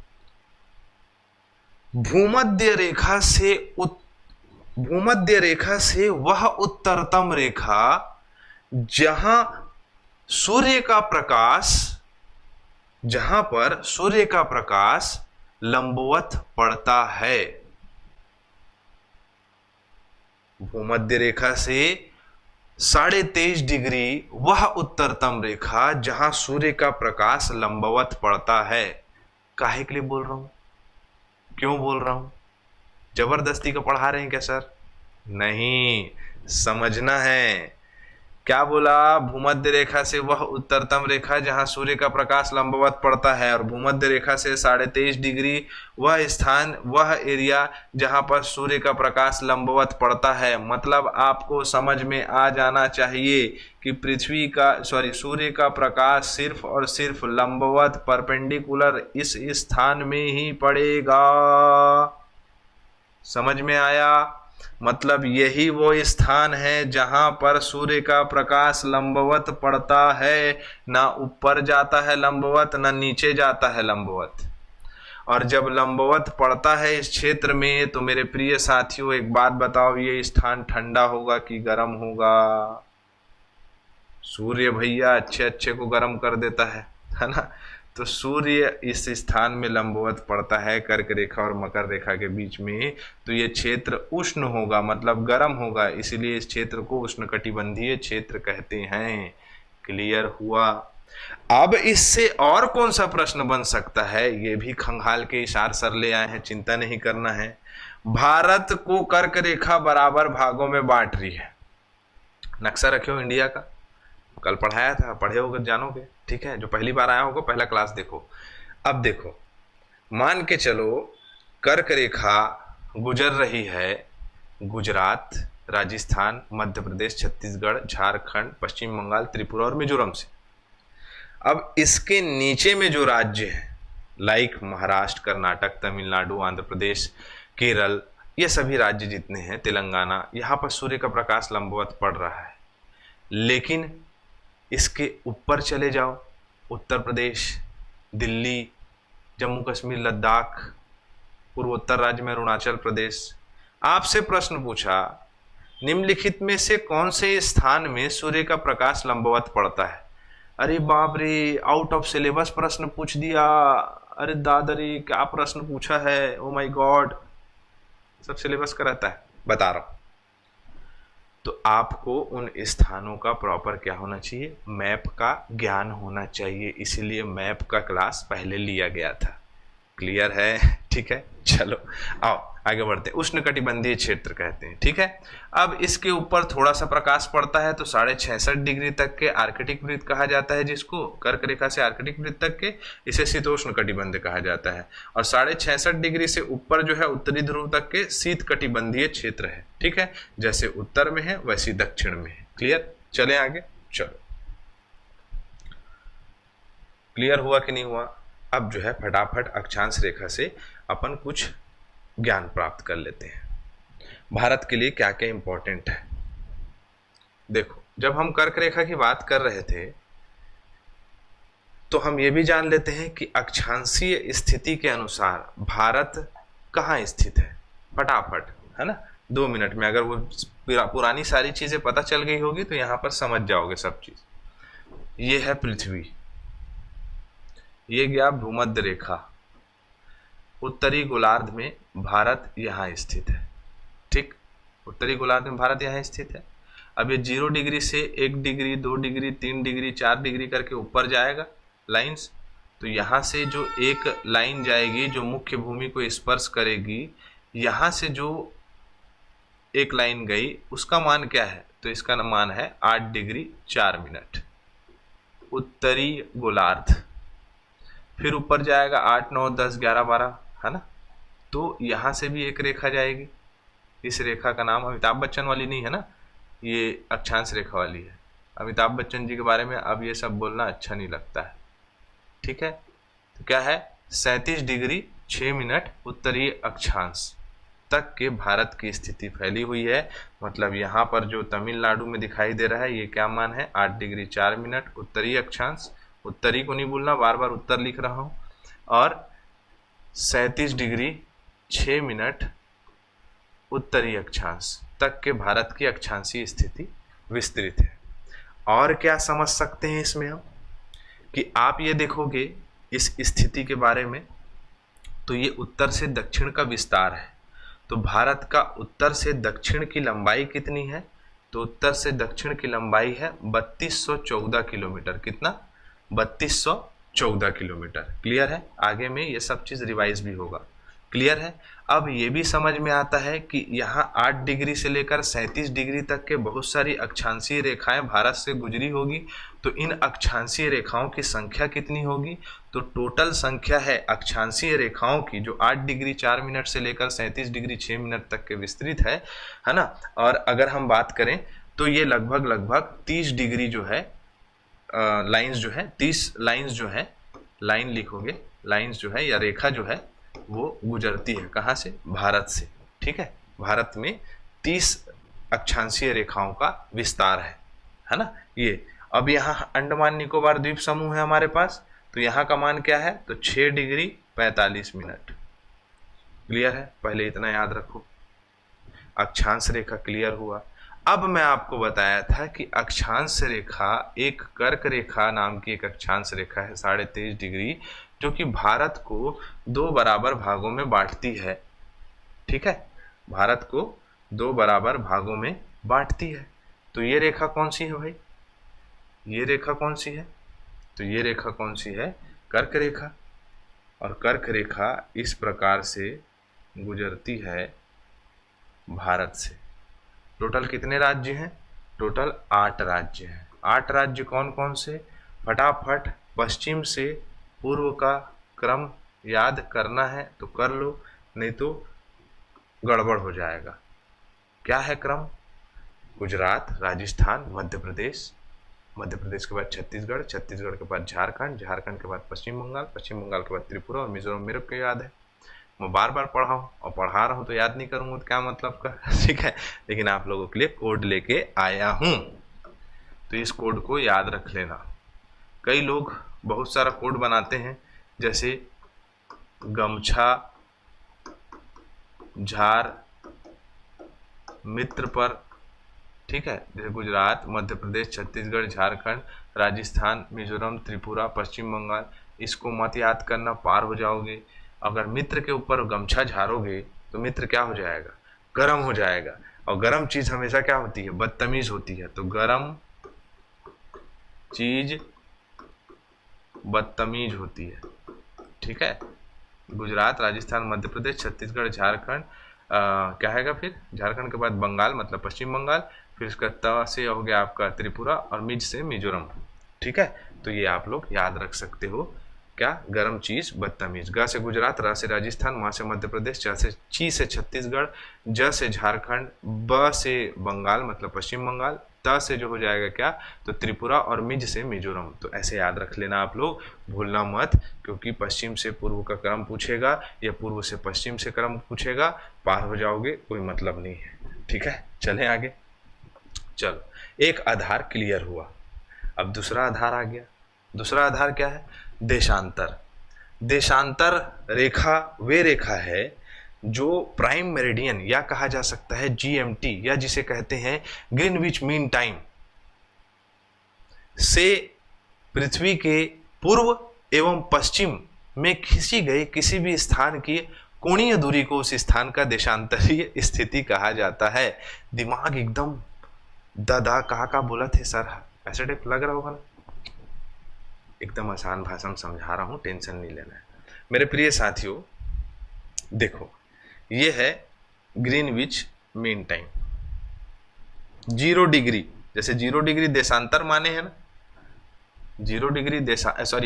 भूमध्य रेखा से वह उत्तरतम रेखा जहां पर सूर्य का प्रकाश लंबवत पड़ता है। भूमध्य रेखा से 23.5 डिग्री वह उत्तरतम रेखा जहां सूर्य का प्रकाश लंबवत पड़ता है। काहे के लिए बोल रहा हूं, क्यों बोल रहा हूं, जबरदस्ती को पढ़ा रहे हैं क्या सर? नहीं, समझना है। क्या बोला, भूमध्य रेखा से वह उत्तरतम रेखा जहां सूर्य का प्रकाश लंबवत पड़ता है, और भूमध्य रेखा से 23.5 डिग्री वह स्थान, वह एरिया जहां पर सूर्य का प्रकाश लंबवत पड़ता है। मतलब आपको समझ में आ जाना चाहिए कि सूर्य का प्रकाश सिर्फ और सिर्फ लंबवत परपेंडिकुलर इस स्थान में ही पड़ेगा। समझ में आया? मतलब यही वो स्थान है जहां पर सूर्य का प्रकाश लंबवत पड़ता है, ना ऊपर जाता है लंबवत, ना नीचे जाता है लंबवत। और जब लंबवत पड़ता है इस क्षेत्र में, तो मेरे प्रिय साथियों एक बात बताओ, ये स्थान ठंडा होगा कि गर्म होगा? सूर्य भैया अच्छे अच्छे को गर्म कर देता है ना। तो सूर्य इस स्थान में लंबवत पड़ता है कर्क रेखा और मकर रेखा के बीच में, तो ये क्षेत्र उष्ण होगा, मतलब गर्म होगा, इसलिए इस क्षेत्र को उष्णकटिबंधीय क्षेत्र कहते हैं। क्लियर हुआ? अब इससे और कौन सा प्रश्न बन सकता है, ये भी खंगाल के इशार सर ले आए हैं, चिंता नहीं करना है। भारत को कर्क रेखा बराबर भागों में बांट रही है। नक्शा रखे इंडिया का, कल पढ़ाया था, पढ़े होगे जानोगे, ठीक है। जो पहली बार आया होगा पहला क्लास देखो। अब देखो, मान के चलो कर्क रेखा गुजर रही है गुजरात, राजस्थान, मध्य प्रदेश, छत्तीसगढ़, झारखंड, पश्चिम बंगाल, त्रिपुरा और मिजोरम से। अब इसके नीचे में जो राज्य है, लाइक महाराष्ट्र, कर्नाटक, तमिलनाडु, आंध्र प्रदेश, केरल, ये सभी राज्य जितने हैं, तेलंगाना, यहाँ पर सूर्य का प्रकाश लंबवत पड़ रहा है। लेकिन इसके ऊपर चले जाओ, उत्तर प्रदेश, दिल्ली, जम्मू कश्मीर, लद्दाख, पूर्वोत्तर राज्य में अरुणाचल प्रदेश। आपसे प्रश्न पूछा, निम्नलिखित में से कौन से स्थान में सूर्य का प्रकाश लंबवत पड़ता है? अरे बाप रे, आउट ऑफ सिलेबस प्रश्न पूछ दिया। अरे दादरी, क्या प्रश्न पूछा है, ओ माय गॉड। सब सिलेबस का रहता है, बता रहा हूं। तो आपको उन स्थानों का प्रॉपर क्या होना चाहिए, मैप का ज्ञान होना चाहिए। इसीलिए मैप का क्लास पहले लिया गया था। क्लियर है? ठीक है, चलो आओ आगे बढ़ते हैं। उष्णकटिबंधीय क्षेत्र कहते हैं, ठीक है। अब इसके ऊपर थोड़ा सा प्रकाश पड़ता है तो 66.5 डिग्री तक के आर्कटिक वृत्त कहा जाता है, जिसको कर्क रेखा से आर्कटिक वृत्त तक के, इसे शीतोष्ण कटिबंध कहा जाता है। और 66.5 डिग्री से ऊपर जो है उत्तरी ध्रुव तक के शीत कटिबंधीय क्षेत्र है, ठीक है। जैसे उत्तर में है वैसे दक्षिण में है। क्लियर? चले आगे, चलो। क्लियर हुआ कि नहीं हुआ? अब जो है फटाफट अक्षांश रेखा से अपन कुछ ज्ञान प्राप्त कर लेते हैं। भारत के लिए क्या क्या इंपॉर्टेंट है। देखो, जब हम कर्क रेखा की बात कर रहे थे तो हम ये भी जान लेते हैं कि अक्षांशीय स्थिति के अनुसार भारत कहाँ स्थित है। फटाफट, है ना, 2 मिनट में अगर वो पुरानी सारी चीजें पता चल गई होगी तो यहां पर समझ जाओगे सब चीज। ये है पृथ्वी, ये गया भूमध्य रेखा, उत्तरी गोलार्ध में भारत यहाँ स्थित है, ठीक। उत्तरी गोलार्ध में भारत यहाँ स्थित है। अब ये 0 डिग्री से 1 डिग्री, 2 डिग्री, 3 डिग्री, 4 डिग्री करके ऊपर जाएगा लाइंस। तो यहाँ से जो एक लाइन जाएगी जो मुख्य भूमि को स्पर्श करेगी, यहाँ से जो एक लाइन गई उसका मान क्या है? तो इसका मान है 8 डिग्री 4 मिनट, उत्तरी गोलार्ध। फिर ऊपर जाएगा 8, 9, 10, 11, 12, है ना। तो यहाँ से भी एक रेखा जाएगी। इस रेखा का नाम अमिताभ बच्चन वाली नहीं है ना, ये अक्षांश रेखा वाली है। अमिताभ बच्चन जी के बारे में अब ये सब बोलना अच्छा नहीं लगता है, ठीक है। तो क्या है? 37 डिग्री 6 मिनट उत्तरी अक्षांश तक के भारत की स्थिति फैली हुई है। मतलब यहाँ पर जो तमिलनाडु में दिखाई दे रहा है ये क्या मान है? 8 डिग्री 4 मिनट उत्तरी अक्षांश। उत्तरी को नहीं भूलना, बार बार उत्तर लिख रहा हूँ। और 37 डिग्री 6 मिनट उत्तरी अक्षांश तक के भारत की अक्षांशीय स्थिति विस्तृत है। और क्या समझ सकते हैं इसमें हम कि आप ये देखोगे इस स्थिति के बारे में, तो ये उत्तर से दक्षिण का विस्तार है। तो भारत का उत्तर से दक्षिण की लंबाई कितनी है? तो उत्तर से दक्षिण की लंबाई है 3214 किलोमीटर। कितना? 3214 किलोमीटर। क्लियर है? आगे में ये सब चीज रिवाइज भी होगा। क्लियर है? अब ये भी समझ में आता है कि यहाँ 8 डिग्री से लेकर 37 डिग्री तक के बहुत सारी अक्षांशीय रेखाएं भारत से गुजरी होगी। तो इन अक्षांशीय रेखाओं की संख्या कितनी होगी? तो टोटल संख्या है अक्षांशीय रेखाओं की जो 8 डिग्री 4 मिनट से लेकर 37 डिग्री 6 मिनट तक के विस्तृत है ना। और अगर हम बात करें तो ये लगभग 30 डिग्री जो है लाइंस जो है, 30 लाइंस जो है, लाइन लिखोगे, लाइंस जो है या रेखा जो है वो गुजरती है कहाँ से? भारत से, ठीक है। भारत में 30 अक्षांशीय रेखाओं का विस्तार है ना ये। अब यहाँ अंडमान निकोबार द्वीप समूह है हमारे पास, तो यहाँ का मान क्या है? तो 6 डिग्री 45 मिनट। क्लियर है? पहले इतना याद रखो। अक्षांश रेखा क्लियर हुआ। अब मैं आपको बताया था कि अक्षांश रेखा एक कर्क रेखा नाम की एक अक्षांश रेखा है 23.5 डिग्री, जो कि भारत को 2 बराबर भागों में बांटती है, ठीक है। भारत को 2 बराबर भागों में बांटती है। तो ये रेखा कौन सी है भाई? ये रेखा कौन सी है? तो ये रेखा कौन सी है? कर्क रेखा। और कर्क रेखा इस प्रकार से गुजरती है भारत से। टोटल कितने राज्य हैं? टोटल 8 राज्य हैं। 8 राज्य कौन कौन से? फटाफट पश्चिम से पूर्व का क्रम याद करना है तो कर लो, नहीं तो गड़बड़ हो जाएगा। क्या है क्रम? गुजरात, राजस्थान, मध्य प्रदेश, मध्य प्रदेश के बाद छत्तीसगढ़, छत्तीसगढ़ के बाद झारखंड, झारखंड के बाद पश्चिम बंगाल, पश्चिम बंगाल के बाद त्रिपुरा और मिजोरम। मेरे को याद है, मैं बार बार पढ़ा हूँ और पढ़ा रहा हूँ तो याद नहीं करूँगा तो क्या मतलब का, ठीक है। लेकिन आप लोगों के लिए कोड लेके आया हूँ, तो इस कोड को याद रख लेना। कई लोग बहुत सारा कोड बनाते हैं, जैसे गमछा, झार, मित्र पर, ठीक है। जैसे गुजरात, मध्य प्रदेश, छत्तीसगढ़, झारखंड, राजस्थान, मिजोरम, त्रिपुरा, पश्चिम बंगाल। इसको मत याद करना, पार हो जाओगे। अगर मित्र के ऊपर गमछा झारोगे तो मित्र क्या हो जाएगा? गर्म हो जाएगा। और गर्म चीज हमेशा क्या होती है? बदतमीज होती है। तो गर्म चीज बदतमीज होती है, ठीक है। गुजरात, राजस्थान, मध्य प्रदेश, छत्तीसगढ़, झारखंड, क्या हैगा फिर झारखंड के बाद बंगाल मतलब पश्चिम बंगाल, फिर उसका त से हो गया आपका त्रिपुरा और मिज से मिजोरम। ठीक है, तो ये आप लोग याद रख सकते हो। क्या? गरम चीज बदतमीज। ग से गुजरात, र से राजस्थान, म से मध्य प्रदेश, ची से छत्तीसगढ़, ज से झारखंड, ब से बंगाल मतलब पश्चिम बंगाल, त से जो हो जाएगा क्या? तो त्रिपुरा और मिज से मिजोरम। तो ऐसे याद रख लेना आप लोग, भूलना मत, क्योंकि पश्चिम से पूर्व का क्रम पूछेगा या पूर्व से पश्चिम से क्रम पूछेगा, पार हो जाओगे, कोई मतलब नहीं है। ठीक है, चलें आगे। चलो, एक आधार क्लियर हुआ, अब दूसरा आधार आ गया। दूसरा आधार क्या है? देशांतर। देशांतर रेखा वे रेखा है जो प्राइम मेरिडियन या कहा जा सकता है जीएमटी या जिसे कहते हैं ग्रीनविच मीन टाइम से पृथ्वी के पूर्व एवं पश्चिम में खींची गई किसी भी स्थान की कोणीय दूरी को उस स्थान का देशांतरीय स्थिति कहा जाता है। दिमाग एकदम दादा कहा बोला थे सर, ऐसे टाइप लग रहा होगा ना। एकदम आसान भाषा में समझा रहा हूं, टेंशन नहीं लेना है मेरे प्रिय साथियों। देखो, ये है ग्रीनविच मीन टाइम, 0 डिग्री। जैसे 0 डिग्री देशांतर माने हैं ना, 0 डिग्री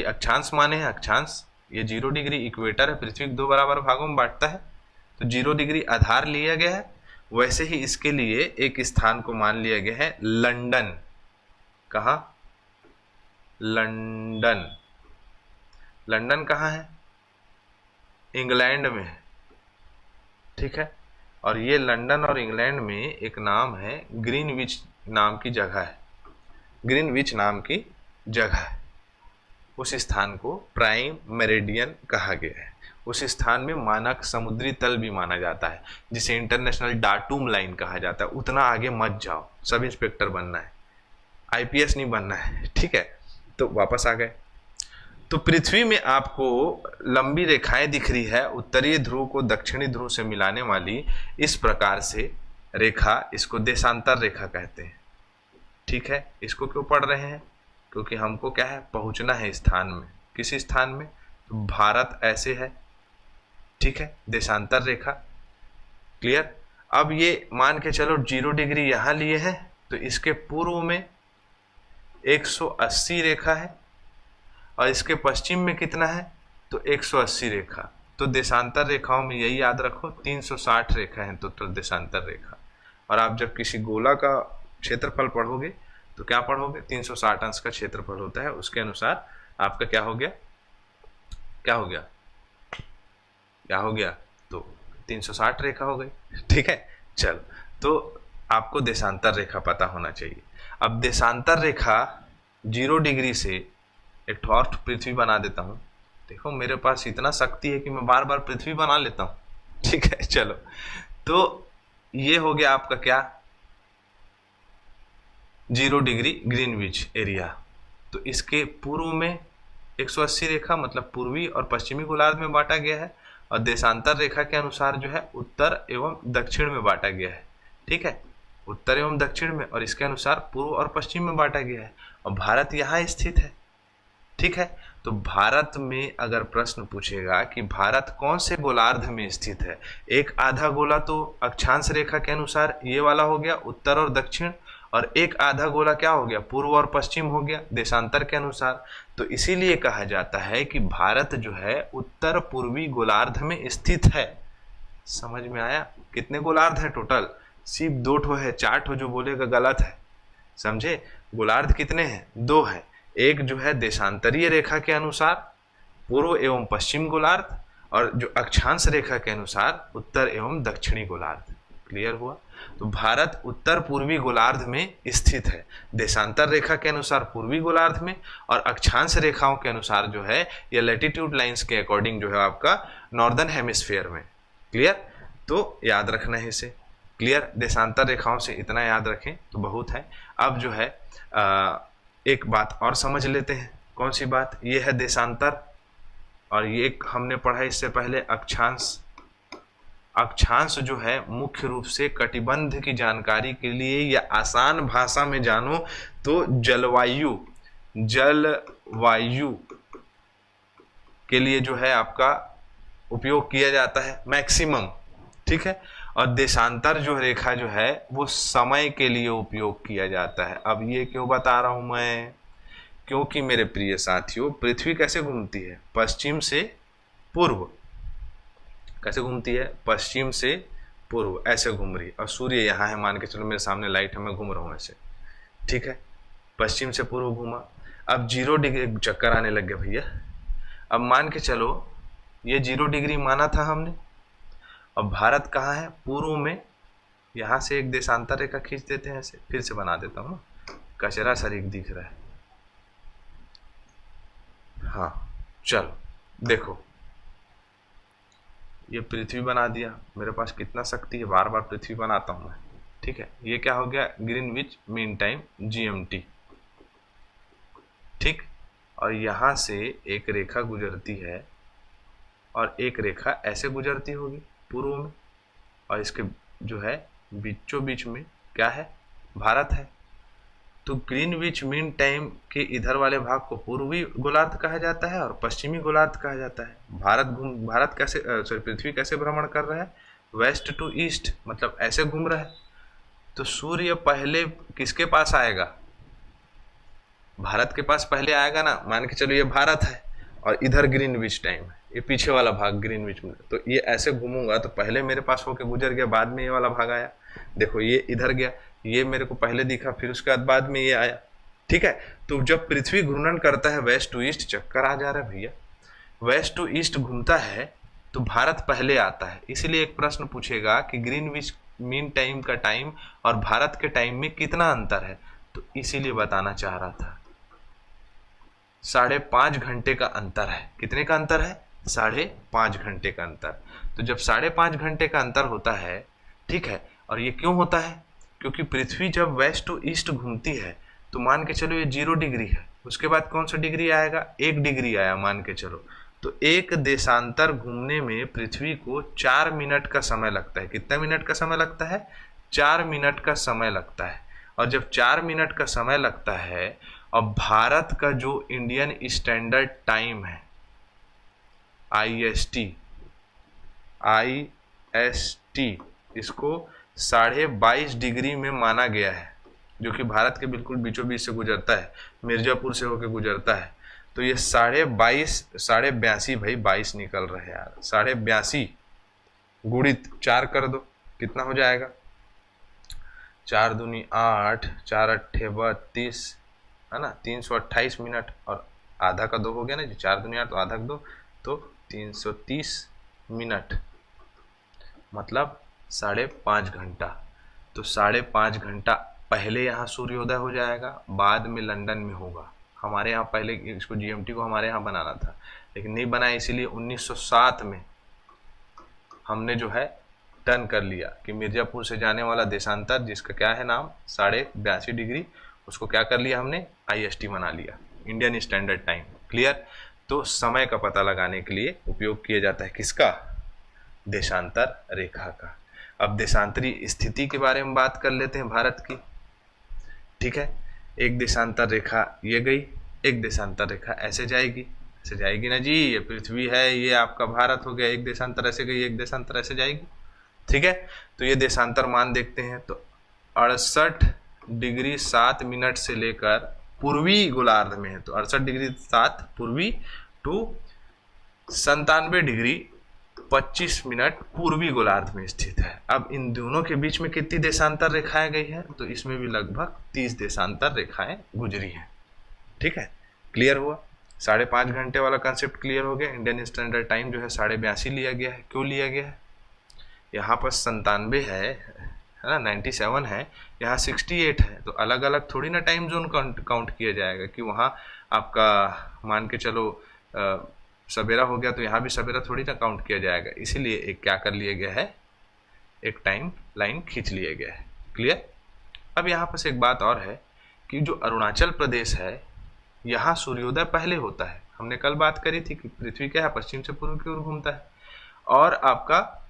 अक्षांश माने हैं, अक्षांश। ये 0 डिग्री इक्वेटर है, पृथ्वी को 2 बराबर भागों में बांटता है, तो 0 डिग्री आधार लिया गया है। वैसे ही इसके लिए एक स्थान को मान लिया गया है लंदन। कहाँ? लंदन। लंदन कहाँ है? इंग्लैंड में है। ठीक है, और ये लंदन और इंग्लैंड में एक नाम है ग्रीनविच नाम की जगह है। ग्रीनविच नाम की जगह है, उस स्थान को प्राइम मेरिडियन कहा गया है। उस स्थान में मानक समुद्री तल भी माना जाता है, जिसे इंटरनेशनल डाटूम लाइन कहा जाता है। उतना आगे मत जाओ, सब इंस्पेक्टर बनना है, आईपीएस नहीं बनना है। ठीक है, तो वापस आ गए। तो पृथ्वी में आपको लंबी रेखाएं दिख रही है, उत्तरीय ध्रुव को दक्षिणी ध्रुव से मिलाने वाली इस प्रकार से रेखा, इसको देशांतर रेखा कहते हैं। ठीक है, इसको क्यों पढ़ रहे हैं? क्योंकि हमको क्या है, पहुंचना है स्थान में। किस स्थान में? तो भारत ऐसे है। ठीक है, देशांतर रेखा क्लियर। अब ये मान के चलो 0 डिग्री यहां लिए हैं, तो इसके पूर्व में 180 रेखा है और इसके पश्चिम में कितना है? तो 180 रेखा। तो देशांतर रेखाओं में यही याद रखो, 360 रेखा है तो देशांतर रेखा। और आप जब किसी गोला का क्षेत्रफल पढ़ोगे तो क्या पढ़ोगे? 360 अंश का क्षेत्रफल होता है, उसके अनुसार आपका क्या हो गया? क्या हो गया? क्या हो गया? तो 360 रेखा हो गई। ठीक है, चलो, तो आपको देशांतर रेखा पता होना चाहिए। अब देशांतर रेखा 0 डिग्री से एक ठोर पृथ्वी बना देता हूं। देखो, मेरे पास इतना शक्ति है कि मैं बार बार पृथ्वी बना लेता हूं। ठीक है, चलो, तो ये हो गया आपका क्या? 0 डिग्री ग्रीनविच एरिया। तो इसके पूर्व में 180 रेखा मतलब पूर्वी और पश्चिमी गोलार्ध में बांटा गया है, और देशांतर रेखा के अनुसार जो है उत्तर एवं दक्षिण में बांटा गया है। ठीक है, उत्तर एवं दक्षिण में, और इसके अनुसार पूर्व और पश्चिम में बांटा गया है, और भारत यहाँ स्थित है। ठीक है, तो भारत में अगर प्रश्न पूछेगा कि भारत कौन से गोलार्ध में स्थित है, एक आधा गोला तो अक्षांश रेखा के अनुसार ये वाला हो गया उत्तर और दक्षिण, और एक आधा गोला क्या हो गया? पूर्व और पश्चिम हो गया देशांतर के अनुसार। तो इसीलिए कहा जाता है कि भारत जो है उत्तर पूर्वी गोलार्ध में स्थित है। समझ में आया? कितने गोलार्ध है टोटल? सिर्फ 2 ठो है, 4 ठो जो बोलेगा गलत है। समझे? गोलार्ध कितने हैं? 2 है। एक जो है देशांतरीय रेखा के अनुसार पूर्व एवं पश्चिम गोलार्ध, और जो अक्षांश रेखा के अनुसार उत्तर एवं दक्षिणी गोलार्ध। क्लियर हुआ? तो भारत उत्तर पूर्वी गोलार्ध में स्थित है, देशांतर रेखा के अनुसार पूर्वी गोलार्ध में, और अक्षांश रेखाओं के अनुसार जो है या लैटिट्यूड लाइंस के अकॉर्डिंग जो है आपका नॉर्दर्न हेमिस्फीयर में। क्लियर? तो याद रखना है इसे। क्लियर? देशांतर रेखाओं से इतना याद रखें तो बहुत है। अब जो है एक बात और समझ लेते हैं। कौन सी बात? ये है देशांतर, और ये एक हमने पढ़ा इससे पहले अक्षांश। अक्षांश जो है मुख्य रूप से कटिबंध की जानकारी के लिए, या आसान भाषा में जानो तो जलवायु के लिए जो है आपका उपयोग किया जाता है मैक्सिमम, ठीक है। और देशांतर जो रेखा जो है वो समय के लिए उपयोग किया जाता है। अब ये क्यों बता रहा हूं मैं, क्योंकि मेरे प्रिय साथियों पृथ्वी कैसे घूमती है, पश्चिम से पूर्व। कैसे घूमती है, पश्चिम से पूर्व, ऐसे घूम रही है। और सूर्य यहाँ है, मान के चलो मेरे सामने लाइट है, मैं घूम रहा हूँ ऐसे, ठीक है। पश्चिम से पूर्व घूमा, अब 0 डिग्री चक्कर आने लग गया भैया। अब मान के चलो ये 0 डिग्री माना था हमने। अब भारत कहाँ है, पूर्व में। यहाँ से एक देशांतर रेखा खींच देते हैं ऐसे, फिर से बना देता हूँ ना, कचरा शरीक दिख रहा है। हाँ चलो देखो, ये पृथ्वी बना दिया। मेरे पास कितना शक्ति है, बार बार पृथ्वी बनाता हूँ मैं, ठीक है। ये क्या हो गया, ग्रीनविच मीन टाइम GMT, ठीक। और यहाँ से एक रेखा गुजरती है और एक रेखा ऐसे गुजरती होगी पूर्व में, और इसके जो है बीचों बीच में क्या है, भारत है। तो ग्रीनविच मीन टाइम के इधर वाले भाग को पूर्वी गोलार्ध कहा जाता है और पश्चिमी गोलार्ध कहा जाता है। भारत कैसे पृथ्वी कैसे भ्रमण कर रहा है, वेस्ट टू ईस्ट, मतलब ऐसे घूम रहा है। तो सूर्य पहले किसके पास आएगा, भारत के पास पहले आएगा ना। मान के चलो ये भारत है और इधर ग्रीनविच टाइम है, ये पीछे वाला भाग ग्रीनविच में। तो ये ऐसे घूमूंगा तो पहले मेरे पास होके गुजर गया, बाद में ये वाला भाग आया। देखो ये इधर गया, ये मेरे को पहले दिखा, फिर उसके बाद में ये आया, ठीक है। तो जब पृथ्वी घूर्णन करता है वेस्ट टू ईस्ट, चक्कर आ जा रहा है भैया, वेस्ट टू ईस्ट घूमता है तो भारत पहले आता है। इसीलिए एक प्रश्न पूछेगा कि ग्रीनविच मीन टाइम का टाइम और भारत के टाइम में कितना अंतर है, तो इसीलिए बताना चाह रहा था। 5.5 घंटे का अंतर है। कितने का अंतर है, 5.5 घंटे का अंतर। तो जब 5.5 घंटे का अंतर होता है, ठीक है। और ये क्यों होता है, क्योंकि पृथ्वी जब वेस्ट टू ईस्ट घूमती है तो मान के चलो ये 0 डिग्री है, उसके बाद कौन सा डिग्री आएगा, 1 डिग्री आया मान के चलो। तो एक देशांतर घूमने में पृथ्वी को 4 मिनट का समय लगता है। कितना मिनट का समय लगता है, 4 मिनट का समय लगता है। और जब 4 मिनट का समय लगता है, अब भारत का जो इंडियन स्टैंडर्ड टाइम है IST, इसको 22.5 डिग्री में माना गया है, जो कि भारत के बिल्कुल बीचों बीच से गुजरता है, मिर्जापुर से होकर गुजरता है। तो ये 22.5 भाई 22 निकल रहा है यार, 82.5 गुणित 4 कर दो, कितना हो जाएगा, 4 दूनी 8, 4 अट्ठे 32, है ना, 328 मिनट। और आधा का 2 हो गया ना जी, 4 दूनी 8 तो आधा का 2, तो 330 मिनट, मतलब 5.5 घंटा। तो 5.5 घंटा पहले यहाँ सूर्योदय हो जाएगा, बाद में लंदन में होगा। हमारे यहाँ पहले इसको GMT को हमारे यहाँ बनाना था, लेकिन नहीं बनाया, इसीलिए 1907 में हमने जो है टर्न कर लिया कि मिर्जापुर से जाने वाला देशांतर, जिसका क्या है नाम 82.5 डिग्री, उसको क्या कर लिया हमने, IST बना लिया, इंडियन स्टैंडर्ड टाइम। क्लियर। तो समय का पता लगाने के लिए उपयोग किया जाता है किसका, देशांतर रेखा का। अब देशांतरी स्थिति के बारे में बात कर लेते हैं भारत की, ठीक है। एक देशांतर रेखा ये गई, एक देशांतर रेखा ऐसे जाएगी ना जी, ये पृथ्वी है, ये आपका भारत हो गया, एक देशांतर ऐसे गई, एक देशांतर ऐसे जाएगी, ठीक है। तो ये देशांतर मान देखते हैं, तो 68 डिग्री 7 मिनट से लेकर पूर्वी गोलार्ध में है, तो 68 डिग्री 7 पूर्वी टू 97 डिग्री 25 मिनट पूर्वी गोलार्ध में स्थित है। अब इन दोनों के बीच में कितनी देशांतर रेखाएं गई है, तो इसमें भी लगभग 30 देशांतर रेखाएं गुजरी हैं, ठीक है। क्लियर हुआ, 5.5 घंटे वाला कंसेप्ट क्लियर हो गया। इंडियन स्टैंडर्ड टाइम जो है 82.5 लिया गया है। क्यों लिया गया है, यहाँ पर 97 है ना, 97 है, यहाँ 68 है, तो अलग अलग थोड़ी ना टाइम जोन काउंट किया जाएगा कि वहाँ आपका मान के चलो सवेरा हो गया तो यहाँ भी सवेरा थोड़ी ना काउंट किया जाएगा। इसीलिए एक क्या कर लिया गया है, एक टाइम लाइन खींच लिया गया है। क्लियर। अब यहाँ पर एक बात और है कि जो अरुणाचल प्रदेश है, यहाँ सूर्योदय पहले होता है। हमने कल बात करी थी कि पृथ्वी क्या है, पश्चिम से पूर्व की ओर घूमता है, और आपका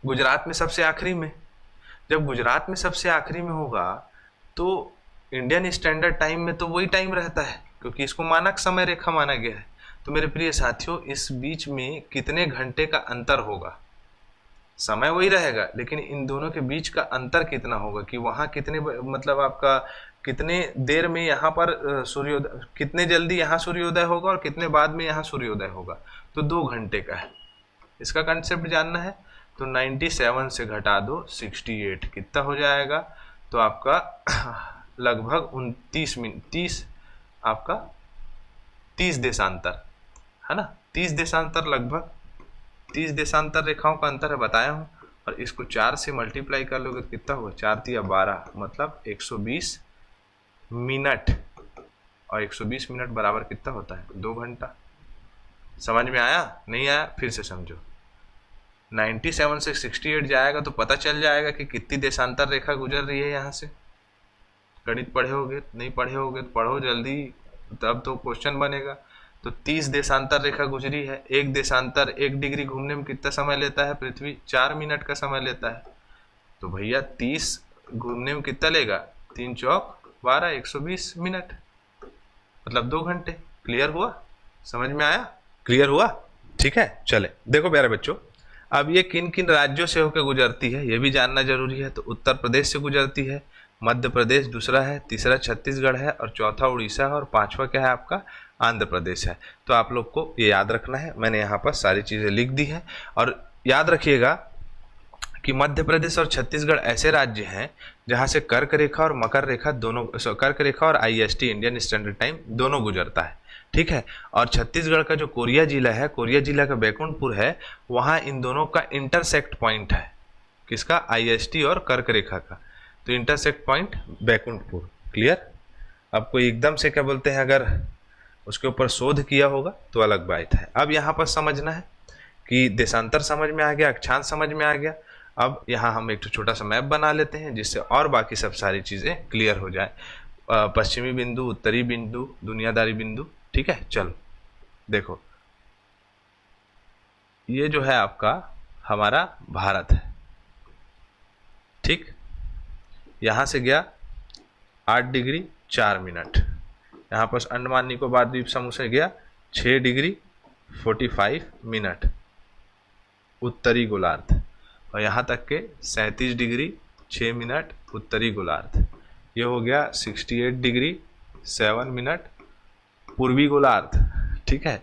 गुजरात में सबसे आखिरी में। जब गुजरात में सबसे आखिरी में होगा तो इंडियन स्टैंडर्ड टाइम में तो वही टाइम रहता है, क्योंकि इसको मानक समय रेखा माना गया है। तो मेरे प्रिय साथियों, इस बीच में कितने घंटे का अंतर होगा? समय वही रहेगा, लेकिन इन दोनों के बीच का अंतर कितना होगा कि वहां कितने मतलब आपका कितने देर में यहाँ पर सूर्योदय, कितने जल्दी यहाँ सूर्योदय होगा और कितने बाद में यहाँ सूर्योदय होगा। तो 2 घंटे का है। इसका कंसेप्ट जानना है तो 97 से घटा दो 68, कितना हो जाएगा? तो आपका लगभग 29 मिनट, 30 आपका 30 देशांतर है ना, 30 देशांतर, लगभग 30 देशांतर रेखाओं का अंतर है, बताया हूँ। और इसको 4 से मल्टीप्लाई कर लोगे तो कितना होगा? 4 तिया 12, मतलब 120 मिनट। और 120 मिनट बराबर कितना होता है? 2 घंटा। समझ में आया? नहीं आया? फिर से समझो। 97 से 68 जाएगा तो पता चल जाएगा कि कितनी देशांतर रेखा गुजर रही है यहाँ से। गणित पढ़े होगे? नहीं पढ़े होगे तो पढ़ो जल्दी, तब तो क्वेश्चन बनेगा। तो 30 देशांतर रेखा गुजरी है। एक देशांतर 1 डिग्री घूमने में कितना समय लेता है? पृथ्वी 4 मिनट का समय लेता है। तो भैया 30 घूमने में कितना लेगा? 3 चौक 12, 120 मिनट, मतलब 2 घंटे। क्लियर हुआ? समझ में आया? क्लियर हुआ? ठीक है, चले देखो प्यारे बच्चों, अब ये किन किन राज्यों से होकर गुजरती है ये भी जानना जरूरी है। तो उत्तर प्रदेश से गुजरती है, मध्य प्रदेश दूसरा है, तीसरा छत्तीसगढ़ है, और चौथा उड़ीसा है, और पांचवा क्या है आपका? आंध्र प्रदेश है। तो आप लोग को ये याद रखना है, मैंने यहाँ पर सारी चीज़ें लिख दी है। और याद रखिएगा कि मध्य प्रदेश और छत्तीसगढ़ ऐसे राज्य हैं जहाँ से कर्क रेखा और मकर रेखा दोनों, कर्क रेखा और IST इंडियन स्टैंडर्ड टाइम दोनों गुजरता है, ठीक है। और छत्तीसगढ़ का जो कोरिया जिला है, कोरिया जिला का बैकुंठपुर है, वहाँ इन दोनों का इंटरसेक्ट पॉइंट है। किसका? IST और कर्क रेखा का। तो इंटरसेक्ट पॉइंट बैकुंठपुर। क्लियर? आपको एकदम से क्या बोलते हैं, अगर उसके ऊपर शोध किया होगा तो अलग बात है। अब यहाँ पर समझना है कि देशांतर समझ में आ गया, अक्षांश समझ में आ गया। अब यहाँ हम एक छोटा सा मैप बना लेते हैं जिससे और बाकी सब सारी चीज़ें क्लियर हो जाए। पश्चिमी बिंदु, उत्तरी बिंदु, दुनियादारी बिंदु, ठीक है। चलो देखो, ये जो है आपका हमारा भारत है, ठीक। यहाँ से गया 8 डिग्री 4 मिनट, यहाँ पर अंडमान निकोबार द्वीप समूह से गया 6 डिग्री 45 मिनट उत्तरी गोलार्ध, और यहाँ तक के 37 डिग्री 6 मिनट उत्तरी गोलार्ध। ये हो गया 68 डिग्री 7 मिनट पूर्वी गोलार्ध, ठीक है।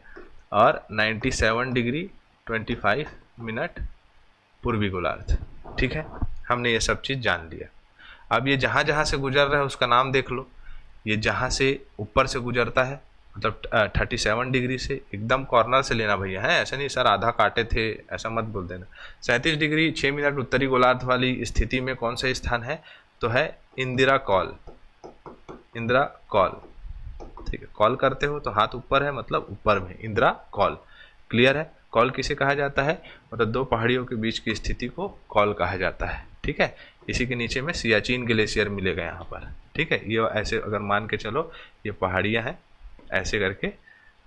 और 97 डिग्री 25 मिनट पूर्वी गोलार्ध, ठीक है। हमने ये सब चीज़ जान लिया। अब ये जहाँ जहाँ से गुजर रहा है उसका नाम देख लो। ये जहाँ से ऊपर से गुजरता है, मतलब 37 डिग्री से एकदम कॉर्नर से लेना भैया, है ऐसा नहीं सर आधा काटे थे, ऐसा मत बोल देना। 37 डिग्री 6 मिनट उत्तरी गोलार्ध वाली स्थिति में कौन सा स्थान है? तो है इंदिरा कॉल, इंदिरा कॉल, ठीक है। कॉल करते हो तो हाथ ऊपर है, मतलब ऊपर में इंदिरा कॉल। क्लियर है? कॉल किसे कहा जाता है? मतलब दो पहाड़ियों के बीच की स्थिति को कॉल कहा जाता है, ठीक है। इसी के नीचे में सियाचिन ग्लेशियर मिलेगा यहाँ पर, ठीक है। ये ऐसे अगर मान के चलो, ये पहाड़ियाँ हैं, ऐसे करके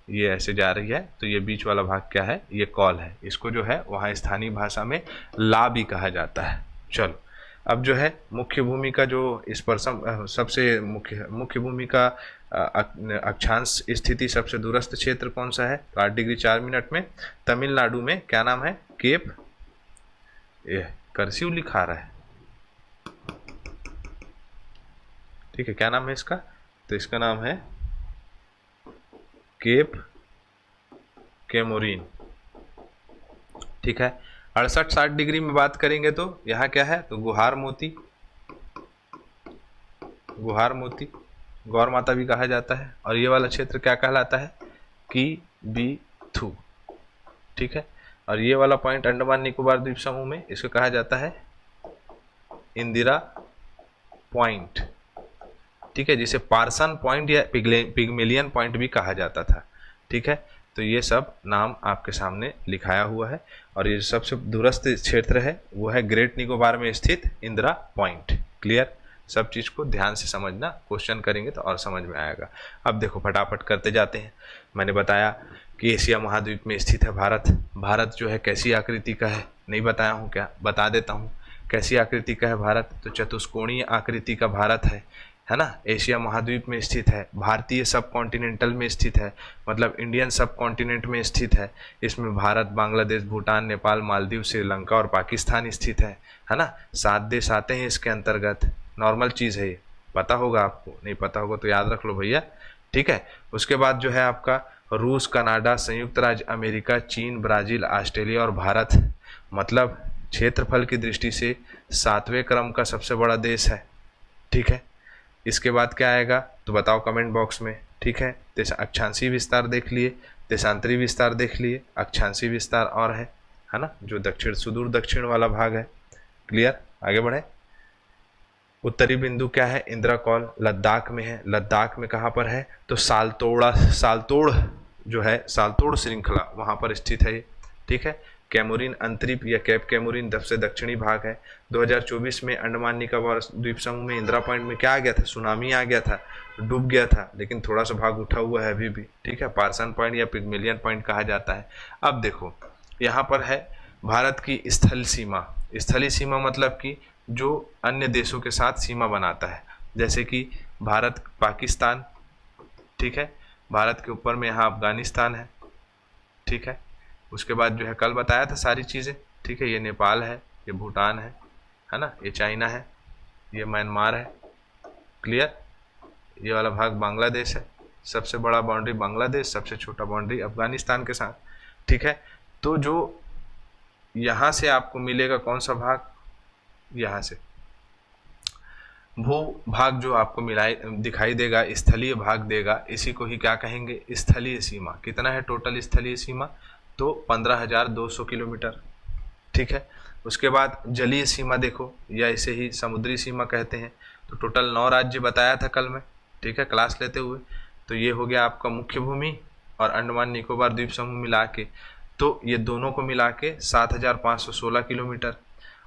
ये ऐसे जा रही है, तो ये बीच वाला भाग क्या है? ये कॉल है। इसको जो है वहाँ स्थानीय भाषा में ला भी कहा जाता है। चलो अब जो है मुख्य भूमिका, जो इस पर सबसे मुख्य भूमिका अक्षांश स्थिति सबसे दूरस्थ क्षेत्र कौन सा है? तो 8 डिग्री 4 मिनट में तमिलनाडु में क्या नाम है? केप, ये कर्सिव लिखा रहा है, ठीक है। क्या नाम है इसका? तो इसका नाम है केप केमोरिन, ठीक है। 68-60 डिग्री में बात करेंगे तो यहाँ क्या है? तो गुहार मोती, गुहार मोती गौर माता भी कहा जाता है। और ये वाला क्षेत्र क्या कहलाता है? किबीथू, ठीक है। और ये वाला पॉइंट अंडमान निकोबार द्वीप समूह में इसको कहा जाता है इंदिरा पॉइंट, ठीक है, जिसे पार्सन पॉइंट या पिग्मेलियन पॉइंट भी कहा जाता था, ठीक है। तो ये सब नाम आपके सामने लिखाया हुआ है। और ये सबसे दूरस्थ क्षेत्र है वो है ग्रेट निकोबार में स्थित इंदिरा पॉइंट। क्लियर? सब चीज़ को ध्यान से समझना, क्वेश्चन करेंगे तो और समझ में आएगा। अब देखो फटाफट करते जाते हैं। मैंने बताया कि एशिया महाद्वीप में स्थित है भारत। भारत जो है कैसी आकृति का है? नहीं बताया हूँ क्या? बता देता हूँ। कैसी आकृति का है भारत? तो चतुष्कोणीय आकृति का भारत है। है ना, एशिया महाद्वीप में स्थित है, भारतीय सब कॉन्टिनेंटल में स्थित है, मतलब इंडियन सब कॉन्टिनेंट में स्थित है। इसमें भारत, बांग्लादेश, भूटान, नेपाल, मालदीव, श्रीलंका और पाकिस्तान स्थित है ना। 7 देश आते हैं इसके अंतर्गत। नॉर्मल चीज़ है ये, पता होगा आपको, नहीं पता होगा तो याद रख लो भैया, ठीक है। उसके बाद जो है आपका रूस, कनाडा, संयुक्त राज्य अमेरिका, चीन, ब्राज़ील, ऑस्ट्रेलिया और भारत, मतलब क्षेत्रफल की दृष्टि से 7वें क्रम का सबसे बड़ा देश है, ठीक है। इसके बाद क्या आएगा तो बताओ कमेंट बॉक्स में, ठीक है। अक्षांशीय विस्तार देख लिए, देशांतरी विस्तार देख लिए, अक्षांशीय विस्तार और है ना, जो दक्षिण सुदूर दक्षिण वाला भाग है। क्लियर, आगे बढ़े। उत्तरी बिंदु क्या है, इंदिरा कॉल लद्दाख में है। लद्दाख में कहाँ पर है तो सालतोड़ जो है, सालतोड़ श्रृंखला वहाँ पर स्थित है ये, ठीक है। कैमोरिन अंतरिप या कैप कैमोरिन सबसे दक्षिणी भाग है। 2024 में अंडमान निकोबार द्वीप समूह में इंदिरा पॉइंट में क्या आ गया था, सुनामी आ गया था, डूब गया था, लेकिन थोड़ा सा भाग उठा हुआ है अभी भी, ठीक है। पार्सन पॉइंट या पिग्मेलियन पॉइंट कहा जाता है। अब देखो यहाँ पर है भारत की स्थल सीमा। स्थलीय सीमा मतलब कि जो अन्य देशों के साथ सीमा बनाता है, जैसे कि भारत पाकिस्तान, ठीक है। भारत के ऊपर में यहाँ अफगानिस्तान है, ठीक है। उसके बाद जो है कल बताया था सारी चीज़ें, ठीक है। ये नेपाल है, ये भूटान है ना, ये चाइना है, ये म्यांमार है। क्लियर, ये वाला भाग बांग्लादेश है, सबसे बड़ा बाउंड्री बांग्लादेश, सबसे छोटा बाउंड्री अफगानिस्तान के साथ, ठीक है। तो जो यहाँ से आपको मिलेगा कौन सा भाग, यहाँ से भू भाग जो आपको दिखाई देगा, स्थलीय भाग देगा, इसी को ही क्या कहेंगे, स्थलीय सीमा। कितना है टोटल स्थलीय सीमा तो 15,200 किलोमीटर, ठीक है। उसके बाद जलीय सीमा देखो, या इसे ही समुद्री सीमा कहते हैं। तो टोटल 9 राज्य बताया था कल में, ठीक है, क्लास लेते हुए। तो ये हो गया आपका मुख्य भूमि और अंडमान निकोबार द्वीप समूह मिला के, तो ये दोनों को मिला के 7,516 किलोमीटर।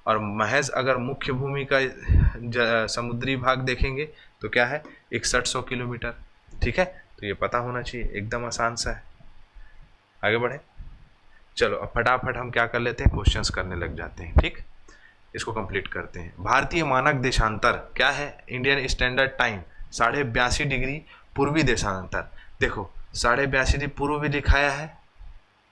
और महज अगर मुख्य भूमि का समुद्री भाग देखेंगे तो क्या है 6100 किलोमीटर, ठीक है। तो ये पता होना चाहिए, एकदम आसान सा है। आगे बढ़े, चलो अब फटाफट हम क्या कर लेते हैं, क्वेश्चंस करने लग जाते हैं, ठीक। इसको कंप्लीट करते हैं। भारतीय मानक देशांतर क्या है, इंडियन स्टैंडर्ड टाइम 82.5 डिग्री पूर्वी देशांतर। देखो 82.5 डिग्री पूर्व भी दिखाया है,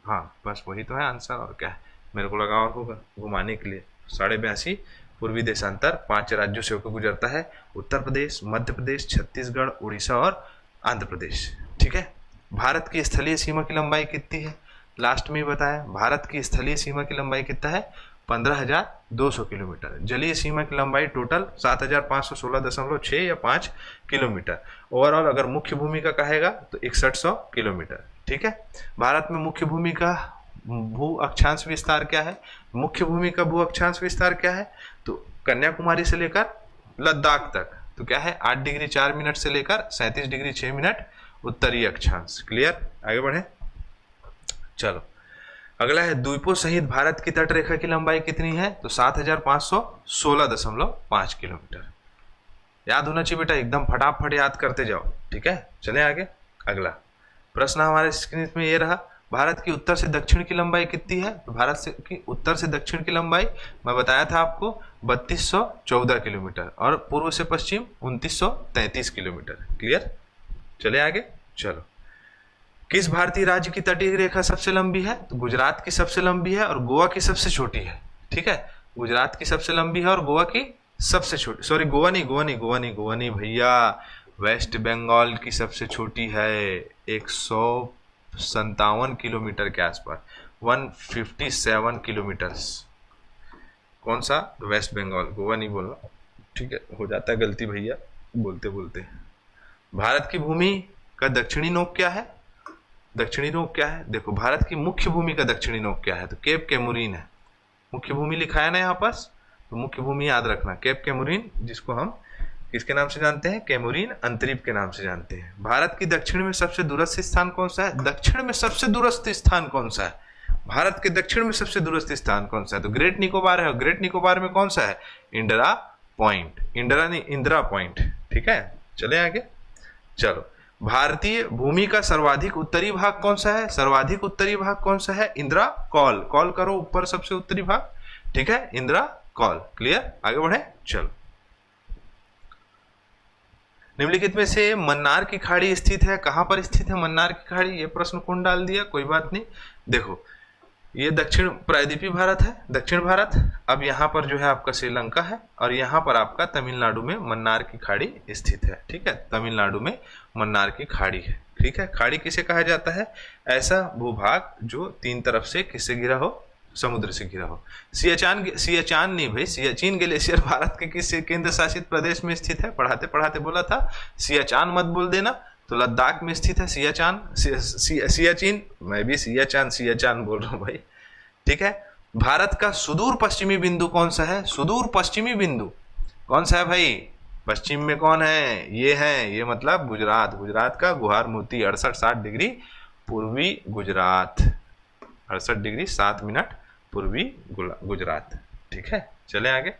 हाँ बस वही तो है आंसर, और क्या है, मेरे को लगा और होगा घुमाने के लिए। 82.5 पूर्वी देशांतर 5 राज्यों से होकर गुजरता है, उत्तर प्रदेश, मध्य प्रदेश, छत्तीसगढ़, उड़ीसा और आंध्र प्रदेश, ठीक है। भारत की स्थलीय सीमा की लंबाई कितनी है, लास्ट में ही बताया, भारत की स्थलीय सीमा की लंबाई कितना है 15,200 किलोमीटर। जलीय सीमा की लंबाई टोटल 7,516.6 या 5 किलोमीटर। ओवरऑल अगर मुख्य भूमि का कहेगा तो 6100 किलोमीटर, ठीक है। भारत में मुख्य भूमि का भू अक्षांश विस्तार क्या है, मुख्य भूमि का भू अक्षांश विस्तार क्या है तो कन्याकुमारी से लेकर लद्दाख तक, तो क्या है 8 डिग्री 4 मिनट से लेकर 37 डिग्री 6 मिनट उत्तरीय अक्षांश। क्लियर, आगे बढ़े। चलो अगला है द्वीपों सहित भारत की तट रेखा की लंबाई कितनी है तो 7,516.5 किलोमीटर। याद होना चाहिए बेटा, एकदम फटाफट याद करते जाओ, ठीक है। चले आगे, अगला प्रश्न हमारे स्क्रीन में ये रहा, भारत की उत्तर से दक्षिण की लंबाई कितनी है तो भारत से की उत्तर से दक्षिण की लंबाई मैं बताया था आपको 3214 किलोमीटर और पूर्व से पश्चिम 2933 किलोमीटर। क्लियर, चले आगे। चलो, किस भारतीय राज्य की तटीय रेखा सबसे लंबी है तो गुजरात की सबसे लंबी है और गोवा की सबसे छोटी है, ठीक है। गुजरात की सबसे लंबी है और गोवा की सबसे छोटी, सॉरी गोवा नहीं भैया, वेस्ट बंगाल की सबसे छोटी है 157 किलोमीटर के आसपास, 157 किलोमीटर्स। कौन सा, वेस्ट बंगाल, गोवा नहीं बोलना, ठीक है, हो जाता है गलती भैया बोलते बोलते। भारत की भूमि का दक्षिणी नोक क्या है, दक्षिणी नोक क्या है, देखो भारत की मुख्य भूमि का दक्षिणी नोक क्या है तो केप कैमोरिन है। मुख्य भूमि लिखा है ना यहाँ पास, तो मुख्य भूमि याद रखना केप कैमोरिन, जिसको हम किसके नाम से जानते हैं, कैमोरिन अंतरीप के नाम से जानते हैं। भारत की दक्षिण में सबसे दूरस्थ स्थान कौन सा है, दक्षिण में सबसे दूरस्थ स्थान कौन सा है, भारत के दक्षिण में सबसे दूरस्थ स्थान कौन सा है तो ग्रेट निकोबार है। और ग्रेट निकोबार में कौन सा है, इंदिरा पॉइंट, इंदिरा नहीं इंदिरा पॉइंट, ठीक है। चले आगे। चलो, भारतीय भूमि का सर्वाधिक उत्तरी भाग कौन सा है, सर्वाधिक उत्तरी भाग कौन सा है, इंदिरा कॉल, कॉल करो ऊपर सबसे उत्तरी भाग, ठीक है, इंदिरा कॉल। क्लियर, आगे बढ़े। चलो, निम्नलिखित में से मन्नार की खाड़ी स्थित है, कहाँ पर स्थित है मन्नार की खाड़ी? ये प्रश्न कौन डाल दिया? कोई बात नहीं। देखो ये दक्षिण प्रायद्वीपीय भारत है, दक्षिण भारत। अब यहाँ पर जो है आपका श्रीलंका है और यहाँ पर आपका तमिलनाडु में मन्नार की खाड़ी स्थित है। ठीक है, तमिलनाडु में मन्नार की खाड़ी है। ठीक है, खाड़ी किसे कहा जाता है? ऐसा भूभाग जो तीन तरफ से किससे घिरा हो? समुद्र से घिरा हो। सियाचान नहीं भाई, सियाचिन ग्लेशियर भारत के किस केंद्र शासित प्रदेश में स्थित है? पढ़ाते पढ़ाते बोला था सियाचान मत बोल देना। तो लद्दाख में स्थित है सियाचिन। मैं भी सियाचान बोल रहा हूँ भाई। ठीक है, भारत का सुदूर पश्चिमी बिंदु कौन सा है? सुदूर पश्चिमी बिंदु कौन सा है भाई? पश्चिम में कौन है? ये मतलब गुजरात। गुजरात का गुहार मोती 68-60 डिग्री पूर्वी गुजरात, 68 डिग्री 7 मिनट पूर्वी गुजरात। ठीक है, चले आगे।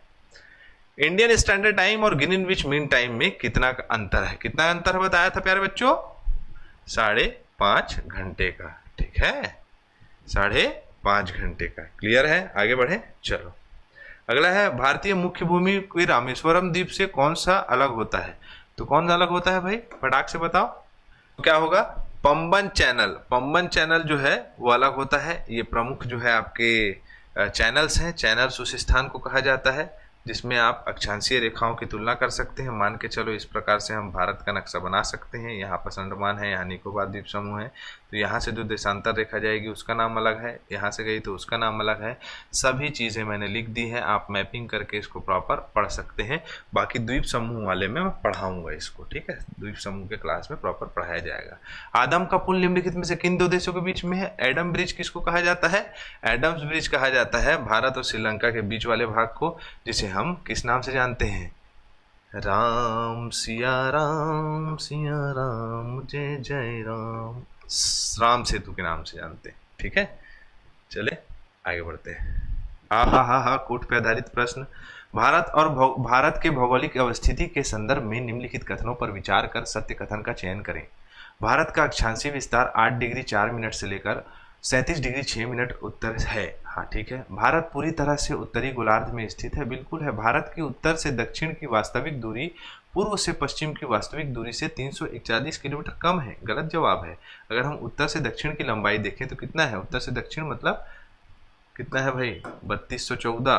इंडियन स्टैंडर्ड टाइम और ग्रीनविच मीन टाइम में कितना अंतर है? कितना अंतर बताया था प्यारे बच्चों? 5.5 घंटे का। ठीक है, 5.5 घंटे का। क्लियर है? आगे बढ़े, चलो। अगला है भारतीय मुख्य भूमि के रामेश्वरम द्वीप से कौन सा अलग होता है? तो कौन सा अलग होता है भाई? फटाक से बताओ। तो क्या होगा? पंबन चैनल। पंबन चैनल जो है वो अलग होता है। ये प्रमुख जो है आपके चैनल्स हैं। चैनल्स उस स्थान को कहा जाता है जिसमें आप अक्षांशीय रेखाओं की तुलना कर सकते हैं। मान के चलो इस प्रकार से हम भारत का नक्शा बना सकते हैं। यहाँ पर अंडमान है, यहाँ निकोबार द्वीप समूह है। तो यहाँ से जो देशांतर रेखा जाएगी उसका नाम अलग है, यहाँ से गई तो उसका नाम अलग है। सभी चीज़ें मैंने लिख दी हैं, आप मैपिंग करके इसको प्रॉपर पढ़ सकते हैं। बाकी द्वीप समूह वाले में मैं पढ़ाऊँगा इसको। ठीक है, द्वीप समूह के क्लास में प्रॉपर पढ़ाया जाएगा। आदम का पुल निम्नलिखित में से किन दो देशों के बीच में है? एडम ब्रिज किसको कहा जाता है? एडम्स ब्रिज कहा जाता है भारत और श्रीलंका के बीच वाले भाग को, जिसे हम किस नाम से जानते हैं? राम सिया राम जय जय राम, राम सेतु के नाम से जानते हैं। ठीक है, चले आगे बढ़ते हैं। हा कोट पे आधारित प्रश्न। भारत के भौगोलिक अवस्थिति के संदर्भ में निम्नलिखित कथनों पर विचार कर सत्य कथन का चयन करें। भारत का अक्षांशीय विस्तार 8 डिग्री 4 मिनट से लेकर 37 डिग्री 6 मिनट उत्तर है। हाँ ठीक है। भारत पूरी तरह से उत्तरी गोलार्ध में स्थित है। बिल्कुल है। भारत की उत्तर से दक्षिण की वास्तविक दूरी पूर्व से पश्चिम की वास्तविक दूरी से 341 किलोमीटर कम है। गलत जवाब है। अगर हम उत्तर से दक्षिण की लंबाई देखें तो कितना है? उत्तर से दक्षिण मतलब कितना है भाई? 3214।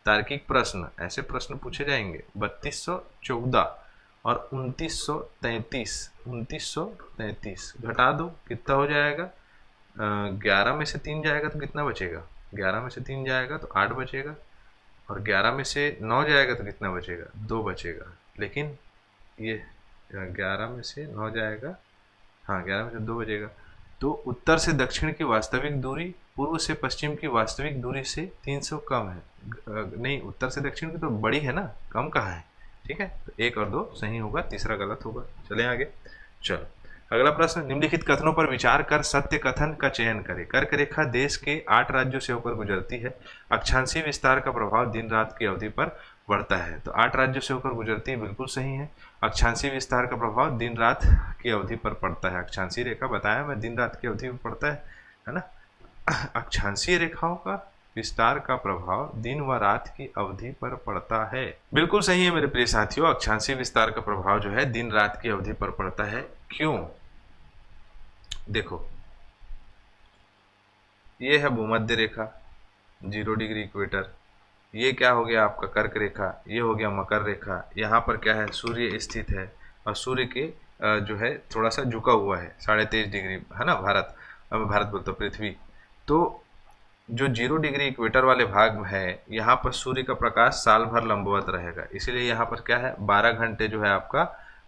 तार्किक प्रश्न, ऐसे प्रश्न पूछे जाएंगे। 3214 और 2933 घटा दो, कितना हो जाएगा? 11 में से 3 जाएगा तो कितना बचेगा? 11 में से 3 जाएगा तो 8 बचेगा, और 11 में से 9 जाएगा तो कितना बचेगा? 2 बचेगा। लेकिन ये 11 में से 9 जाएगा, हाँ 11 में से 2 बचेगा। तो उत्तर से दक्षिण की वास्तविक दूरी पूर्व से पश्चिम की वास्तविक दूरी से 300 कम है। नहीं, उत्तर से दक्षिण की तो बड़ी है ना, कम कहाँ है? ठीक है, तो 1 और 2 सही होगा, तीसरा गलत होगा। चलें आगे। चलो अगला प्रश्न, निम्नलिखित कथनों पर विचार कर सत्य कथन का चयन करें। कर्क रेखा देश के 8 राज्यों से होकर गुजरती है। अक्षांशीय विस्तार का प्रभाव दिन रात की अवधि पर पड़ता है। तो 8 राज्यों से होकर गुजरती है, बिल्कुल सही है। अक्षांशीय विस्तार का प्रभाव दिन रात की अवधि पर पड़ता है। अक्षांशीय रेखा बताया मैं, दिन रात की अवधि पर पड़ता है ना। अक्षांशीय रेखाओं का विस्तार का प्रभाव दिन व रात की अवधि पर पड़ता है। बिल्कुल सही है मेरे प्रिय साथियों। अक्षांशीय विस्तार का प्रभाव जो है दिन रात की अवधि पर पड़ता है। क्यों? देखो, ये है भूमध्य रेखा 0 डिग्री इक्वेटर। ये क्या हो गया आपका? कर्क रेखा। ये हो गया मकर रेखा। यहाँ पर क्या है? सूर्य स्थित है, और सूर्य के जो है थोड़ा सा झुका हुआ है 23.5 डिग्री, है ना। भारत बोलते पृथ्वी। तो जो 0 डिग्री इक्वेटर वाले भाग में है, यहाँ पर सूर्य का प्रकाश साल भर लंबवत रहेगा। इसीलिए यहाँ पर क्या है? 12 घंटे जो है आपका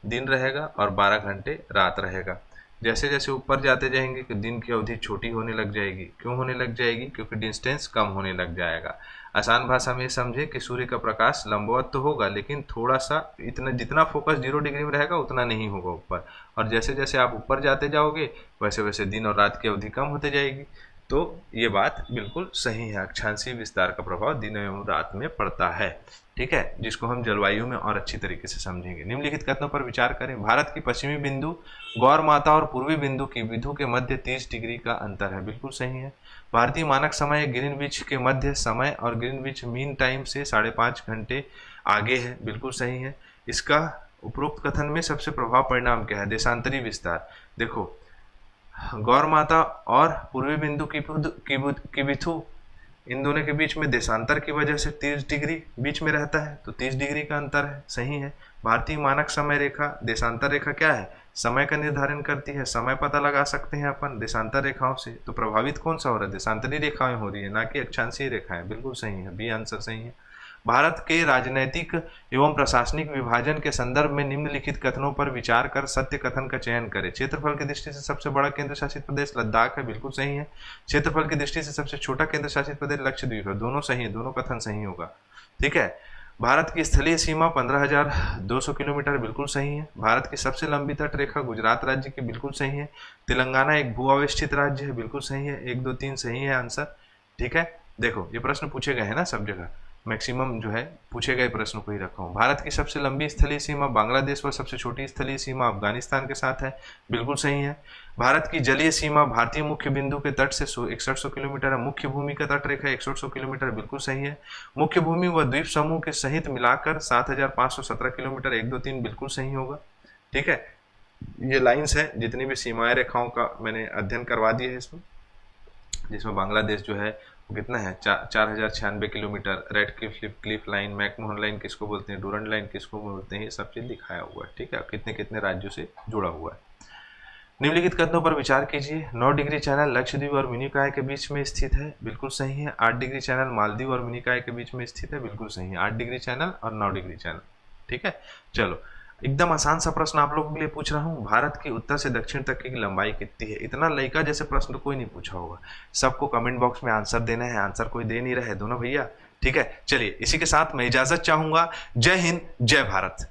दिन रहेगा और 12 घंटे रात रहेगा। जैसे जैसे ऊपर जाते जाएंगे कि दिन की अवधि छोटी होने लग जाएगी। क्यों होने लग जाएगी? क्योंकि डिस्टेंस कम होने लग जाएगा। आसान भाषा में समझे कि सूर्य का प्रकाश लंबवत तो होगा, लेकिन थोड़ा सा इतना, जितना फोकस 0 डिग्री में रहेगा उतना नहीं होगा ऊपर। और जैसे जैसे आप ऊपर जाते जाओगे वैसे वैसे दिन और रात की अवधि कम होते जाएगी। तो ये बात बिल्कुल सही है। अक्षांशीय विस्तार का प्रभाव दिन एवं रात में पड़ता है। ठीक है, जिसको हम जलवायु में और अच्छी तरीके से समझेंगे। निम्नलिखित कथनों पर विचार करें। भारत की पश्चिमी बिंदु गौर माता और पूर्वी बिंदु की विधु के मध्य 30 डिग्री का अंतर है। बिल्कुल सही है। भारतीय मानक समय ग्रीनविच के मध्य समय और ग्रीनविच मीन टाइम से 5.5 घंटे आगे है। बिल्कुल सही है। इसका उपरोक्त कथन में सबसे प्रभाव परिणाम क्या है? देशांतरी विस्तार। देखो, गौर माता और पूर्वी बिंदु किबिथु, इन दोनों के बीच में देशांतर की वजह से 30 डिग्री बीच में रहता है, तो 30 डिग्री का अंतर है, सही है। भारतीय मानक समय रेखा, देशांतर रेखा क्या है? समय का निर्धारण करती है, समय पता लगा सकते हैं अपन देशांतर रेखाओं से। तो प्रभावित कौन सा हो रहा है? देशांतरी रेखाएं हो रही है, ना कि अक्षांशीय रेखाएं। बिल्कुल सही है, बी आंसर सही है। भारत के राजनैतिक एवं प्रशासनिक विभाजन के संदर्भ में निम्नलिखित कथनों पर विचार कर सत्य कथन का चयन करें। क्षेत्रफल की दृष्टि से सबसे बड़ा केंद्र शासित प्रदेश लद्दाख है, बिल्कुल सही है। क्षेत्रफल की दृष्टि से सबसे छोटा केंद्र शासित प्रदेश लक्षद्वीप है, दोनों सही है, दोनों कथन सही होगा। ठीक है। भारत की स्थलीय सीमा 15,200 किलोमीटर, बिल्कुल सही है। भारत की सबसे लंबी तट रेखा गुजरात राज्य की, बिल्कुल सही है। तेलंगाना एक भू अवस्थित राज्य है, बिल्कुल सही है। 1, 2, 3 सही है आंसर। ठीक है। देखो, ये प्रश्न पूछे गए हैं ना सब जगह, मैक्सिमम जो है पूछे गए प्रश्नों को ही रखा हूँ। भारत की सबसे लंबी स्थलीय सीमा बांग्लादेश व सबसे छोटी स्थलीय सीमा अफगानिस्तान के साथ है, बिल्कुल सही है। भारत की जलीय सीमा भारतीय मुख्य बिंदु के तट से 6100 किलोमीटर है। मुख्य भूमि का तट रेखा 6100 किलोमीटर, बिल्कुल सही है। मुख्य भूमि व द्वीप समूह के सहित मिलाकर 7517 किलोमीटर, 1, 2, 3 बिल्कुल सही होगा। ठीक है। ये लाइन्स है, जितनी भी सीमाएं रेखाओं का मैंने अध्ययन करवा दिया है इसमें, जिसमें बांग्लादेश जो है वो कितना है 4096 kilometre. Red Cliff line, McMahon line किसको बोलते हैं, डूरंड लाइन किसको बोलते हैं, ये सब चीज दिखाया हुआ है। ठीक है। कितने कितने राज्यों से जुड़ा हुआ है। निम्नलिखित कथनों पर विचार कीजिए। 9 डिग्री चैनल लक्षद्वीप और मिनिकॉय के बीच में स्थित है, बिल्कुल सही है। 8 डिग्री चैनल मालदीव और मिनिकॉय के बीच में स्थित है, बिल्कुल सही है। 8 डिग्री चैनल और 9 डिग्री चैनल। ठीक है। चलो, एकदम आसान सा प्रश्न आप लोगों के लिए पूछ रहा हूँ। भारत की उत्तर से दक्षिण तक की लंबाई कितनी है? इतना लड़का जैसे प्रश्न कोई नहीं पूछा होगा। सबको कमेंट बॉक्स में आंसर देना है, आंसर कोई दे नहीं रहे दोनों भैया। ठीक है। चलिए, इसी के साथ मैं इजाजत चाहूंगा। जय हिंद, जय भारत।